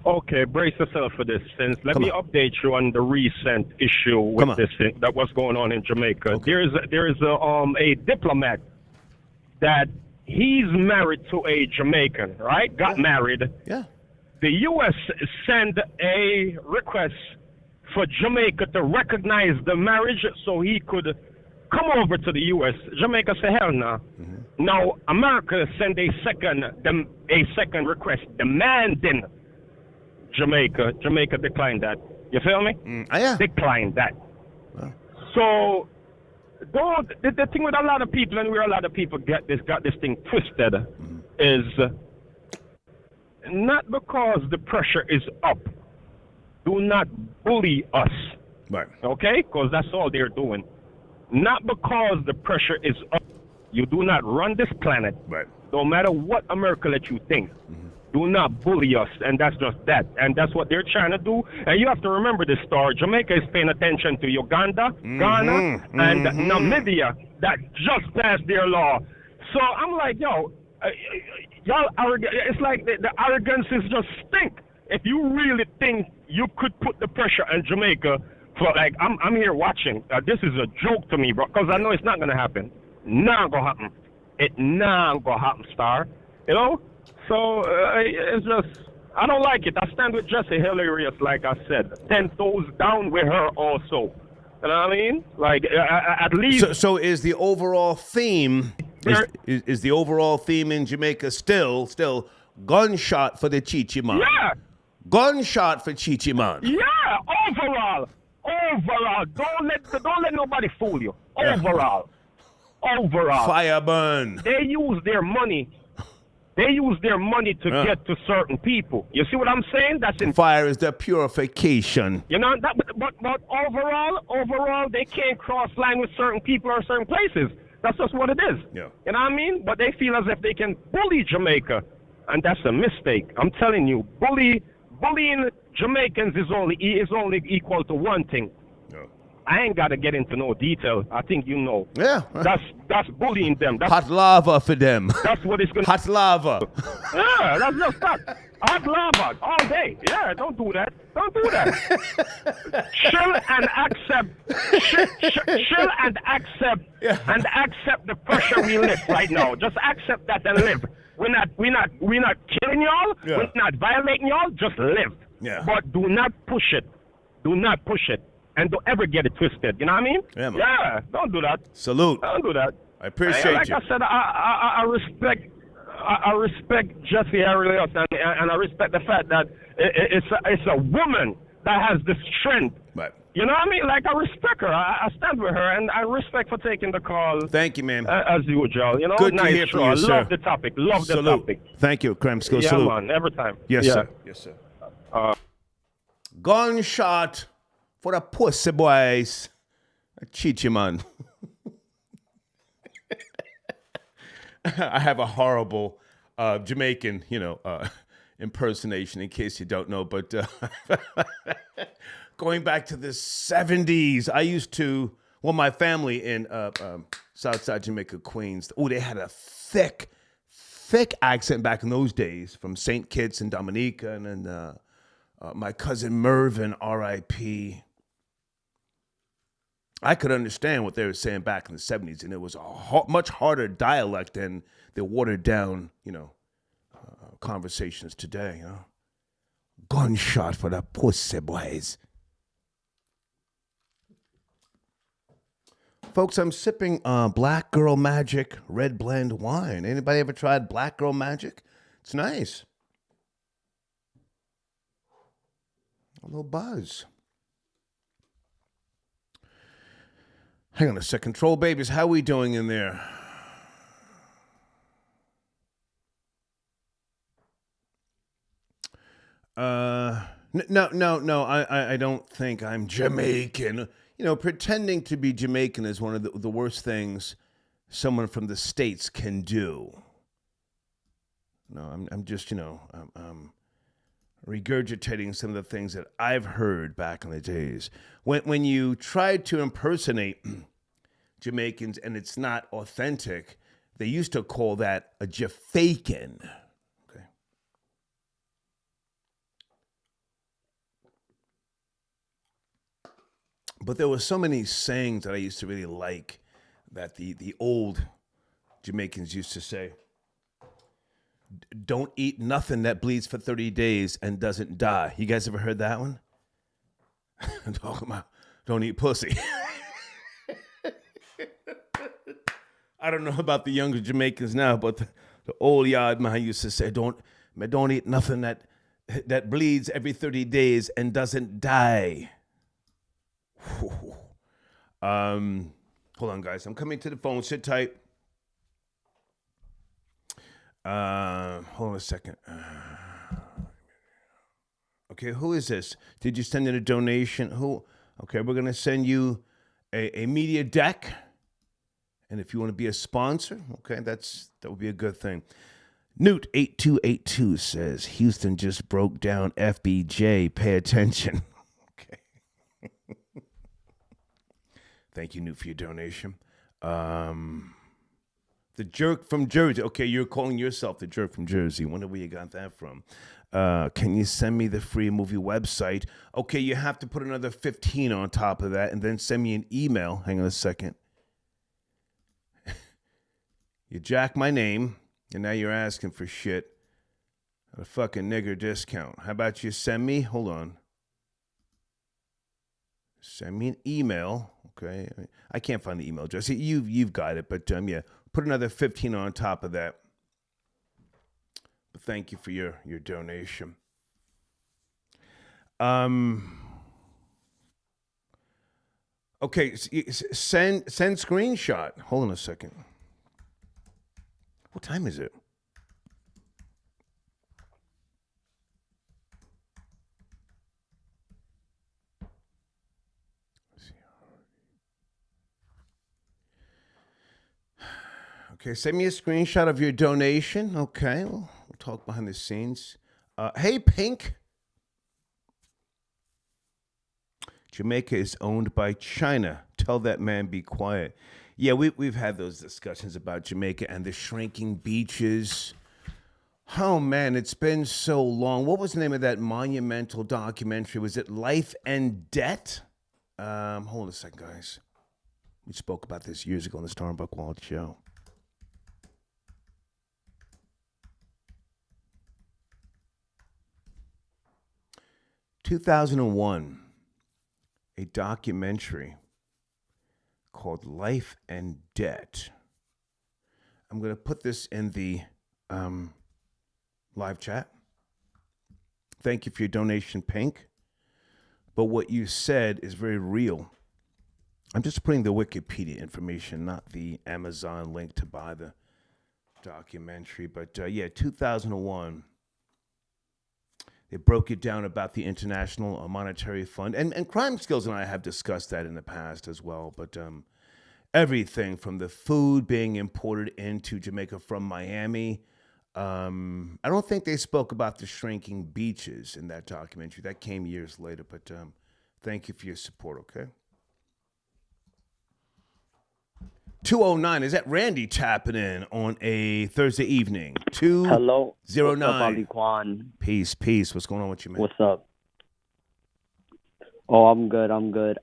Okay, brace yourself for this. Let me update you on the recent issue with this thing that was going on in Jamaica. Okay. There is a diplomat that he's married to a Jamaican, right? Got married. Yeah. The U.S. sent a request for Jamaica to recognize the marriage so he could come over to the U.S. Jamaica said, hell no. Mm-hmm. Now, America sent a second request demanding Jamaica. Jamaica declined that. You feel me? Yeah. Decline that. So, the thing with a lot of people, and where a lot of people got this thing twisted, is not because the pressure is up. Do not bully us. Right. Okay? Because that's all they're doing. Not because the pressure is up. You do not run this planet. Right. No matter what America let you think. Do not bully us, and that's just that. And that's what they're trying to do. And you have to remember this, Star. Jamaica is paying attention to Uganda, Ghana, and Namibia that just passed their law. So I'm like, yo, y'all arrogant. It's like the arrogance is just stink. If you really think you could put the pressure on Jamaica, for like, I'm here watching. This is a joke to me, bro, because I know it's not gonna happen. Not gonna happen. It not gonna happen, Star. You know. So it's just, I don't like it. I stand with Jesse, hilarious, like I said. 10 toes down with her also. You know what I mean? Like, at least. So is the overall theme, is the overall theme in Jamaica still gunshot for the Chichi man? Yeah. Gunshot for Chichi man. Yeah, overall. Don't let nobody fool you. Overall. Fire burn. They use their money. To get to certain people. You see what I'm saying? That's in fire is the purification. You know that, but overall, they can't cross line with certain people or certain places. That's just what it is. Yeah. You know what I mean? But they feel as if they can bully Jamaica, and that's a mistake. I'm telling you, bullying Jamaicans is only equal to one thing. Yeah. I ain't got to get into no detail. I think you know. Yeah. That's bullying them. That's hot lava for them. That's what it's going to... Hot lava. Yeah, that's just that. Hot lava all day. Yeah, don't do that. Don't do that. Chill and accept. Chill and accept. Yeah. And accept the pressure we live right now. Just accept that and live. We're not killing y'all. Yeah. We're not violating y'all. Just live. Yeah. But do not push it. Do not push it. And don't ever get it twisted. You know what I mean? Yeah, man. Yeah, don't do that. Salute. Don't do that. I appreciate you. Like I said, I respect Jesse Arias, and I respect the fact that it's a woman that has the strength. Right. You know what I mean? Like, I respect her. I stand with her, and I respect for taking the call. Thank you, man. As usual. You know, good nice to hear from you, sir. Love the topic. Love salute. the topic. Thank you, Kremsko. Yeah, salute. man. Every time. Yes, yeah. sir. Yes, sir. Gunshot for the pussy boys. Chichi man. I have a horrible Jamaican, impersonation, in case you don't know. But going back to the 70s, I used to, my family in Southside Jamaica, Queens, they had a thick accent back in those days from St. Kitts and Dominica. And then my cousin Mervyn, R.I.P., I could understand what they were saying back in the 70s, and it was a much harder dialect than the watered down, conversations today. Gunshot for the pussy boys. Folks, I'm sipping Black Girl Magic Red Blend wine. Anybody ever tried Black Girl Magic? It's nice. A little buzz. Hang on a second. Troll babies, how we doing in there? No. I don't think I'm Jamaican. Pretending to be Jamaican is one of the worst things someone from the States can do. No, I'm just, I'm regurgitating some of the things that I've heard back in the days. When you try to impersonate Jamaicans and it's not authentic, they used to call that a Jafakin. Okay. But there were so many sayings that I used to really like that the old Jamaicans used to say. Don't eat nothing that bleeds for 30 days and doesn't die. You guys ever heard that one? I'm talking about don't eat pussy. I don't know about the younger Jamaicans now, but the old yard man used to say, don't eat nothing that that bleeds every 30 days and doesn't die. Hold on, guys. I'm coming to the phone. Sit tight. Hold on a second. Okay, who is this? Did you send in a donation? Who? Okay, we're going to send you a media deck. And if you want to be a sponsor, okay, that would be a good thing. Newt8282 says, Houston just broke down FBJ. Pay attention. Okay. Thank you, Newt, for your donation. The jerk from Jersey. Okay, you're calling yourself the jerk from Jersey. Wonder where you got that from. Can you send me the free movie website? Okay, you have to put another 15 on top of that and then send me an email. Hang on a second. You jack my name, and now you're asking for shit. A fucking nigger discount. How about you send me? Hold on. Send me an email. Okay, I can't find the email address. You've got it, but yeah, put another 15 on top of that. But thank you for your donation. Okay, send screenshot. Hold on a second. What time is it? Okay, send me a screenshot of your donation. Okay, we'll talk behind the scenes. Hey, Pink. Jamaica is owned by China. Tell that man be quiet. Yeah, we've had those discussions about Jamaica and the shrinking beaches. Oh, man, it's been so long. What was the name of that monumental documentary? Was it Life and Debt? Hold on a second, guys. We spoke about this years ago on the Star and Buckwald show. In 2001, a documentary called Life and Debt. I'm going to put this in the live chat. Thank you for your donation, Pink. But what you said is very real. I'm just putting the Wikipedia information, not the Amazon link to buy the documentary. But yeah, 2001. They broke it down about the International Monetary Fund. And Crime Skills and I have discussed that in the past as well. But everything from the food being imported into Jamaica from Miami. I don't think they spoke about the shrinking beaches in that documentary. That came years later. But thank you for your support, okay? 209, is that Randy tapping in on a Thursday evening? 209. Hello. What's up, Ali Kwan? Peace. What's going on with you, man? What's up? Oh, I'm good.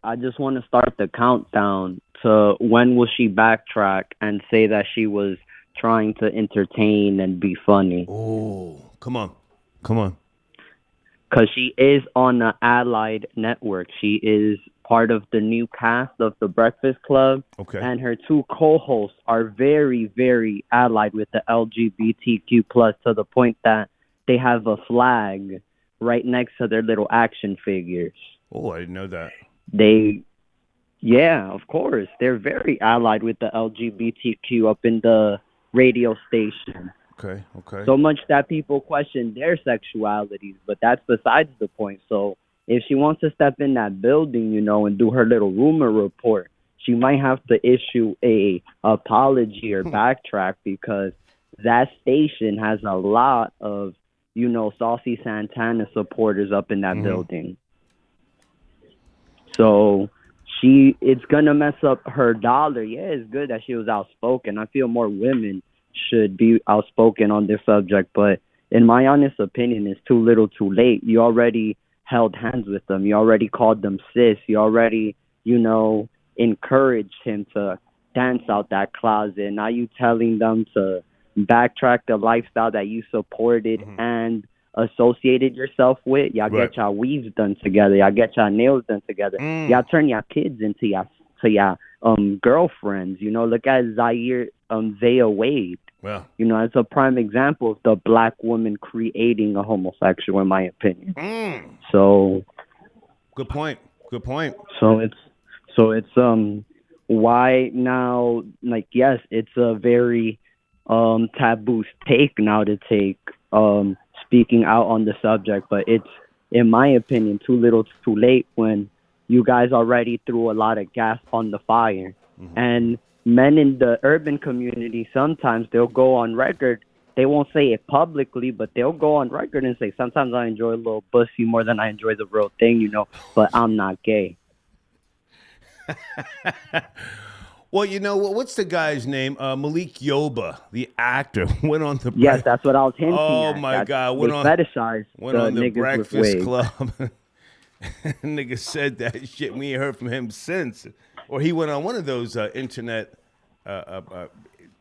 I just want to start the countdown to when will she backtrack and say that she was trying to entertain and be funny. Oh, come on. Because she is on the Allied Network. She is part of the new cast of The Breakfast Club. Okay. And her two co-hosts are very, very allied with the LGBTQ plus to the point that they have a flag right next to their little action figures. Oh, I didn't know that. Yeah, of course. They're very allied with the LGBTQ up in the radio station. Okay. So much that people question their sexualities, but that's besides the point. So if she wants to step in that building, and do her little rumor report, she might have to issue a apology or backtrack because that station has a lot of, Saucy Santana supporters up in that building. So it's going to mess up her dollar. Yeah, it's good that she was outspoken. I feel more women should be outspoken on this subject, but in my honest opinion, it's too little too late. You already held hands with them. You already called them sis. You already, encouraged him to dance out that closet. Now you telling them to backtrack the lifestyle that you supported and associated yourself with. Y'all get y'all weaves done together. Y'all get y'all nails done together. Y'all turn y'all kids into y'all girlfriends. Look at Zaya Wade. Well, You know, it's a prime example of the black woman creating a homosexual, in my opinion. So, good point. Good point. so it's why now, like, yes, it's a very taboo take now to take speaking out on the subject, but it's, in my opinion, too little, too late when you guys already threw a lot of gas on the fire. And men in the urban community, sometimes they'll go on record. They won't say it publicly, but they'll go on record and say, sometimes I enjoy a little pussy more than I enjoy the real thing, you know, but I'm not gay. Well, you know what's the guy's name? Malik Yoba, the actor, went on the Yes, that's what I was hinting at. Oh my God, They fetishize went the on the niggas with Breakfast wigs. Club. Nigga said that shit. We ain't heard from him since. Or he went on one of those internet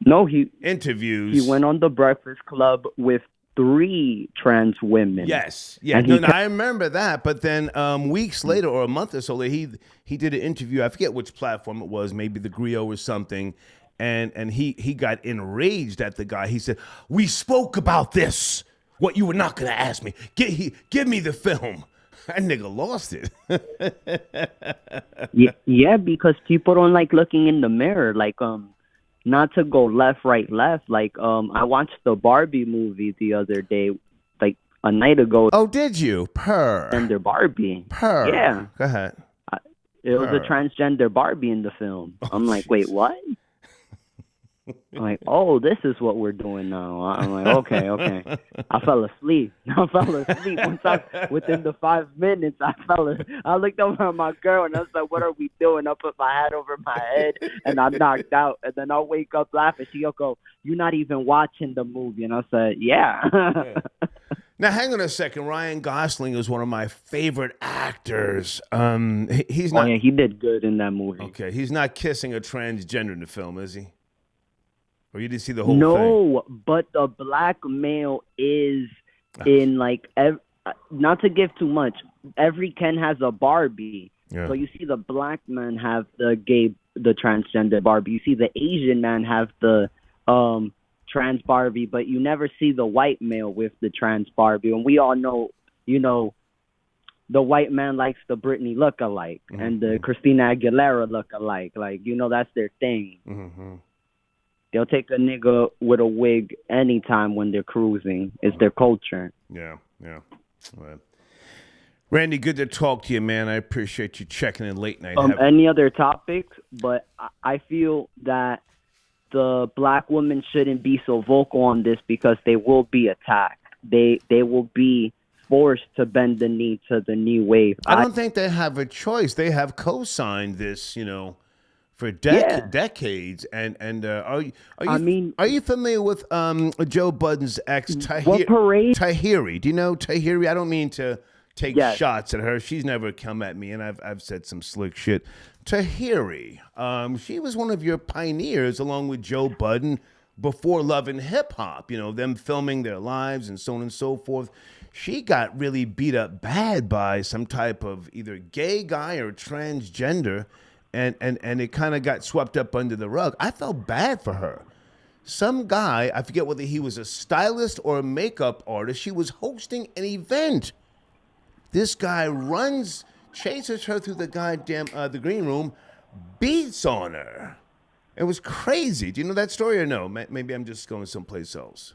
No, he interviews. He went on the Breakfast Club with 3 trans women. Yes, yeah. And No, I remember that. But then weeks later, or a month or so later, he did an interview. I forget which platform it was, maybe the Griot or something. And he got enraged at the guy. He said, "We spoke about this. What you were not going to ask me. Give me the film." That nigga lost it. Yeah, because people don't like looking in the mirror. Like, not to go left, right, left. Like, I watched the Barbie movie the other day, like a night ago. Oh, did you? Transgender Barbie. Yeah. Go ahead. It was a transgender Barbie in the film. I'm like, wait, what? I'm like, oh, this is what we're doing now. I'm like, okay. I fell asleep. Within the 5 minutes, I looked over at my girl and I was like, what are we doing? I put my hat over my head and I knocked out. And then I'll wake up laughing. She'll go, you're not even watching the movie. And I said, yeah. Now, hang on a second. Ryan Gosling is one of my favorite actors. He's not. Oh, yeah, he did good in that movie. Okay, he's not kissing a transgender in the film, is he? Or you didn't see the whole thing? No, but the black male is in, like, not to give too much, every Ken has a Barbie. Yeah. So you see the black man have the transgender Barbie. You see the Asian man have the trans Barbie, but you never see the white male with the trans Barbie. And we all know, you know, the white man likes the Britney look-alike and the Christina Aguilera look-alike. Like, you know, that's their thing. Mm-hmm. They'll take a nigga with a wig anytime when they're cruising. It's their culture. Yeah. Well, Randy, good to talk to you, man. I appreciate you checking in late night. Any other topics? But I feel that the black women shouldn't be so vocal on this because they will be attacked. They will be forced to bend the knee to the new wave. I don't think they have a choice. They have co-signed this, you know, for decades. And are you familiar with Joe Budden's ex, Tahiri? Do you know Tahiri? I don't mean to take shots at her. She's never come at me, and I've said some slick shit. Tahiri, she was one of your pioneers along with Joe Budden before Love and Hip Hop, you know, them filming their lives and so on and so forth. She got really beat up bad by some type of either gay guy or transgender, and it kind of got swept up under the rug. I felt bad for her. Some guy, I forget whether he was a stylist or a makeup artist, she was hosting an event. This guy chases her through the goddamn the green room, beats on her. It was crazy. Do you know that story or no? Maybe I'm just going someplace else.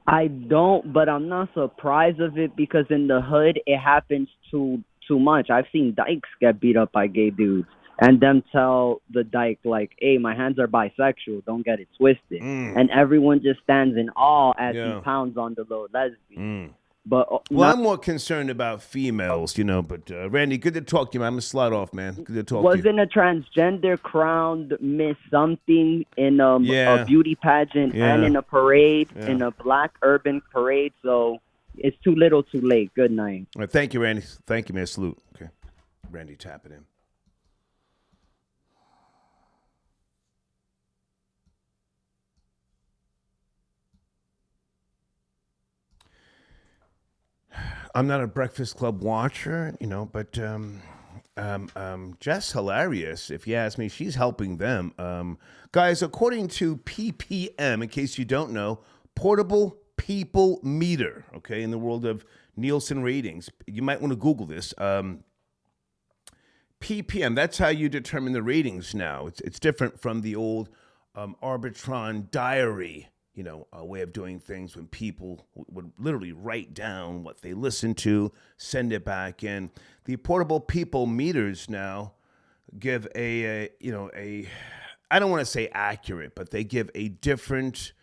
I don't, but I'm not surprised of it because in the hood it happens too much. I've seen dykes get beat up by gay dudes and them tell the dyke like, hey, my hands are bisexual, don't get it twisted. And everyone just stands in awe as he pounds on the little lesbian. But I'm more concerned about females, you know. But Randy, good to talk to you, man. I'm gonna slide off, man. Good to talk to you. Wasn't a transgender crowned Miss something in a beauty pageant and in a parade, in a black urban parade? So it's too little, too late. Good night. All right, thank you, Randy. Thank you, man. Salute. Okay, Randy, tap it in. I'm not a Breakfast Club watcher, you know, but Jess hilarious. If you ask me, she's helping them. Guys, according to PPM, in case you don't know, Portable People Meter, okay, in the world of Nielsen ratings, you might want to Google this. PPM, that's how you determine the ratings now. It's different from the old Arbitron diary, way of doing things when people would literally write down what they listened to, send it back in. The Portable People meters now give I don't want to say accurate, but they give a different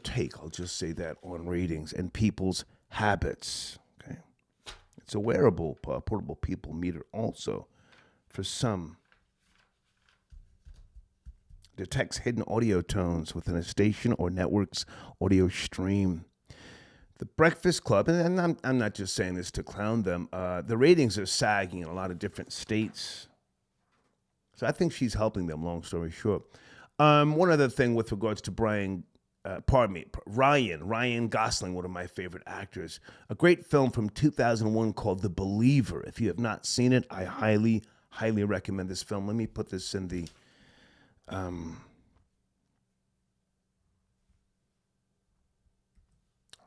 take, I'll just say that, on ratings and people's habits. Okay, it's a wearable portable people meter also. For some, detects hidden audio tones within a station or network's audio stream. The Breakfast Club, and I'm not just saying this to clown them, the ratings are sagging in a lot of different states. So I think she's helping them, long story short. One other thing with regards to Ryan Gosling, one of my favorite actors. A great film from 2001 called The Believer. If you have not seen it, I highly, highly recommend this film. Let me put this in the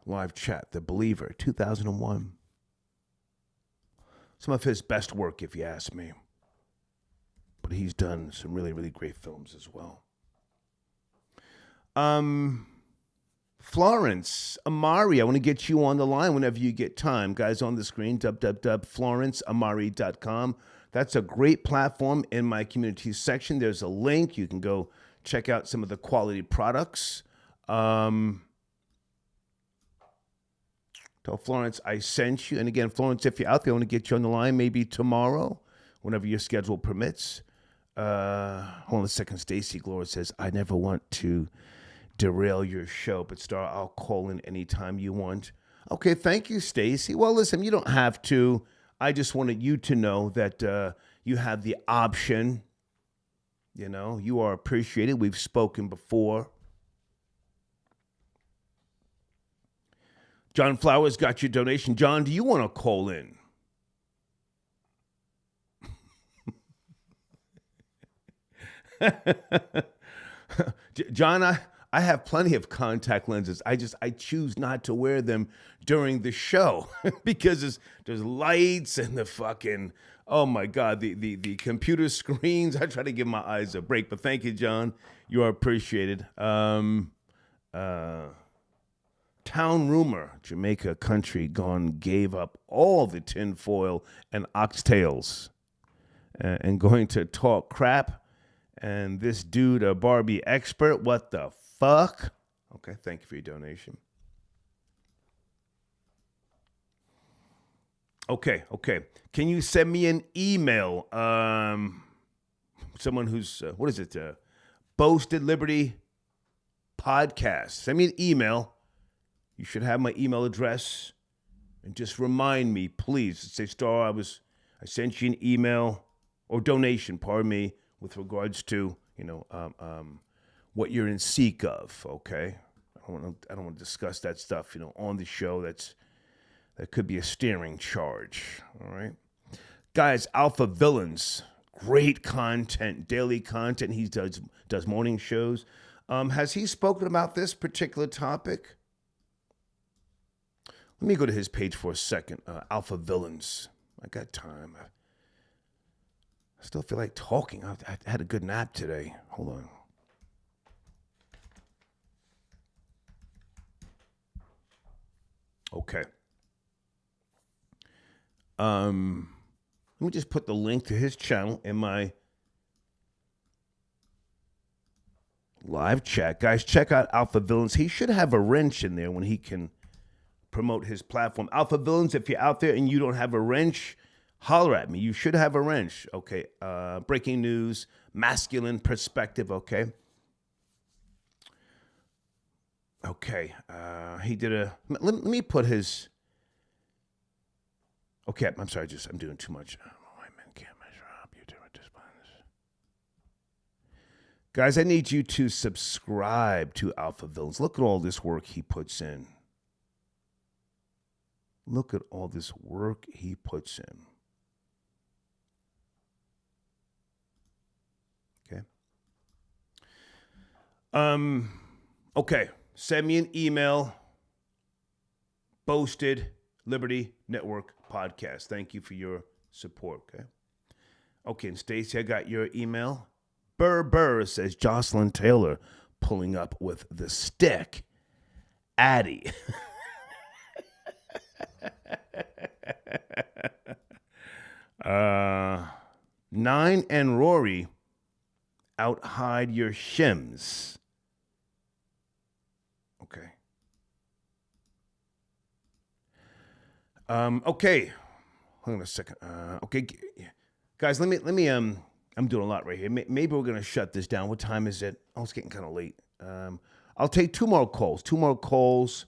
live chat. The Believer, 2001. Some of his best work, if you ask me. But he's done some really, really great films as well. Florence Amari, I want to get you on the line whenever you get time. Guys on the screen, www.florenceamari.com. That's a great platform in my community section. There's a link. You can go check out some of the quality products. Tell Florence I sent you. And again, Florence, if you're out there, I want to get you on the line maybe tomorrow, whenever your schedule permits. Hold on a second. Stacy Gloria says, I never want to derail your show, but Star, I'll call in anytime you want. Okay, thank you, Stacy. Well, listen, you don't have to. I just wanted you to know that you have the option. You are appreciated. We've spoken before. John Flowers got your donation. John, do you want to call in? John, I have plenty of contact lenses. I choose not to wear them during the show because there's lights and the fucking, oh my God, the computer screens. I try to give my eyes a break, but thank you, John. You are appreciated. Town rumor, Jamaica country gone gave up all the tinfoil and oxtails and going to talk crap. And this dude, a Barbie expert, what the fuck? Okay, thank you for your donation. Okay. Can you send me an email? Someone who's, what is it? Boasted Liberty Podcast. Send me an email. You should have my email address. And just remind me, please. Say, Star, I sent you an email or donation, pardon me, with regards to, what you're in seek of, okay? I don't want to discuss that stuff, on the show. That could be a steering charge, all right? Guys, Alpha Villains, great content, daily content. He does morning shows. Has he spoken about this particular topic? Let me go to his page for a second. Alpha Villains. I got time. I still feel like talking. I had a good nap today. Hold on. Okay. Let me just put the link to his channel in my live chat. Guys, check out Alpha Villains. He should have a wrench in there when he can promote his platform. Alpha Villains, if you're out there and you don't have a wrench, holler at me. You should have a wrench. Okay. Breaking news, masculine perspective. Okay. Okay. He did let me put his. Okay. I'm sorry. I'm doing too much. Guys, I need you to subscribe to Alpha Villains. Look at all this work he puts in. Look at all this work he puts in. Okay. Okay. Send me an email. Boasted Liberty Network Podcast. Thank you for your support. Okay. Okay. And Stacey, I got your email. Burr says Jocelyn Taylor pulling up with the stick. Addie. Nine and Rory out hide your shims. Okay. Okay. Hold on a second. Okay, guys, let me. I'm doing a lot right here. Maybe we're gonna shut this down. What time is it? Oh, it's getting kind of late. I'll take two more calls,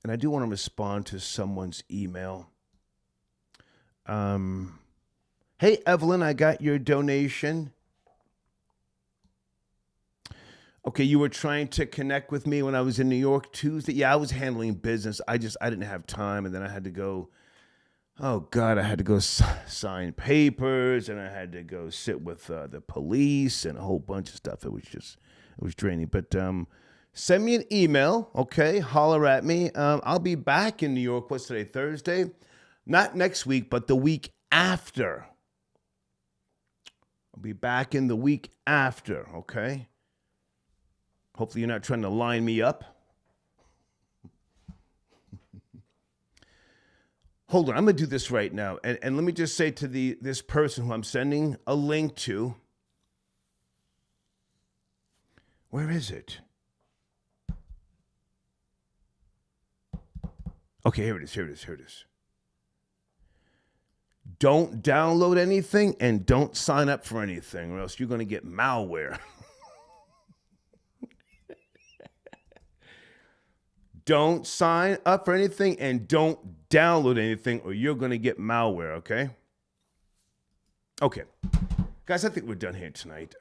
and I do want to respond to someone's email. Hey, Evelyn, I got your donation. Okay, you were trying to connect with me when I was in New York Tuesday. Yeah, I was handling business. I didn't have time, and then I had to go. Oh God, I had to go sign papers, and I had to go sit with the police and a whole bunch of stuff. It was draining. But send me an email, okay? Holler at me. I'll be back in New York. What's today? Thursday? Not next week, but the week after. I'll be back in the week after, okay? Hopefully you're not trying to line me up. Hold on, I'm going to do this right now. And let me just say to this person who I'm sending a link to. Where is it? Okay, here it is. Don't download anything and don't sign up for anything, or else you're going to get malware. Don't sign up for anything and don't download anything, or you're going to get malware, okay? Okay. Guys, I think we're done here tonight.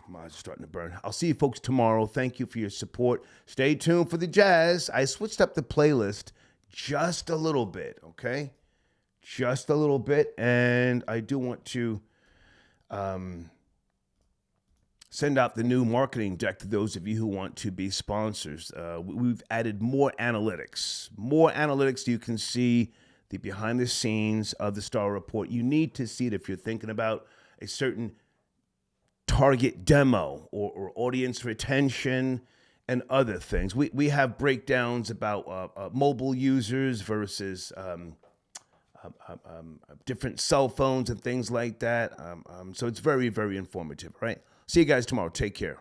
My eyes are starting to burn. I'll see you folks tomorrow. Thank you for your support. Stay tuned for the jazz. I switched up the playlist just a little bit, okay? Just a little bit. And I do want to send out the new marketing deck to those of you who want to be sponsors. We've added more analytics. So you can see the behind the scenes of the Star Report. You need to see it if you're thinking about a certain target demo or audience retention and other things. We have breakdowns about mobile users versus different cell phones and things like that. So it's very, very informative, right? See you guys tomorrow. Take care.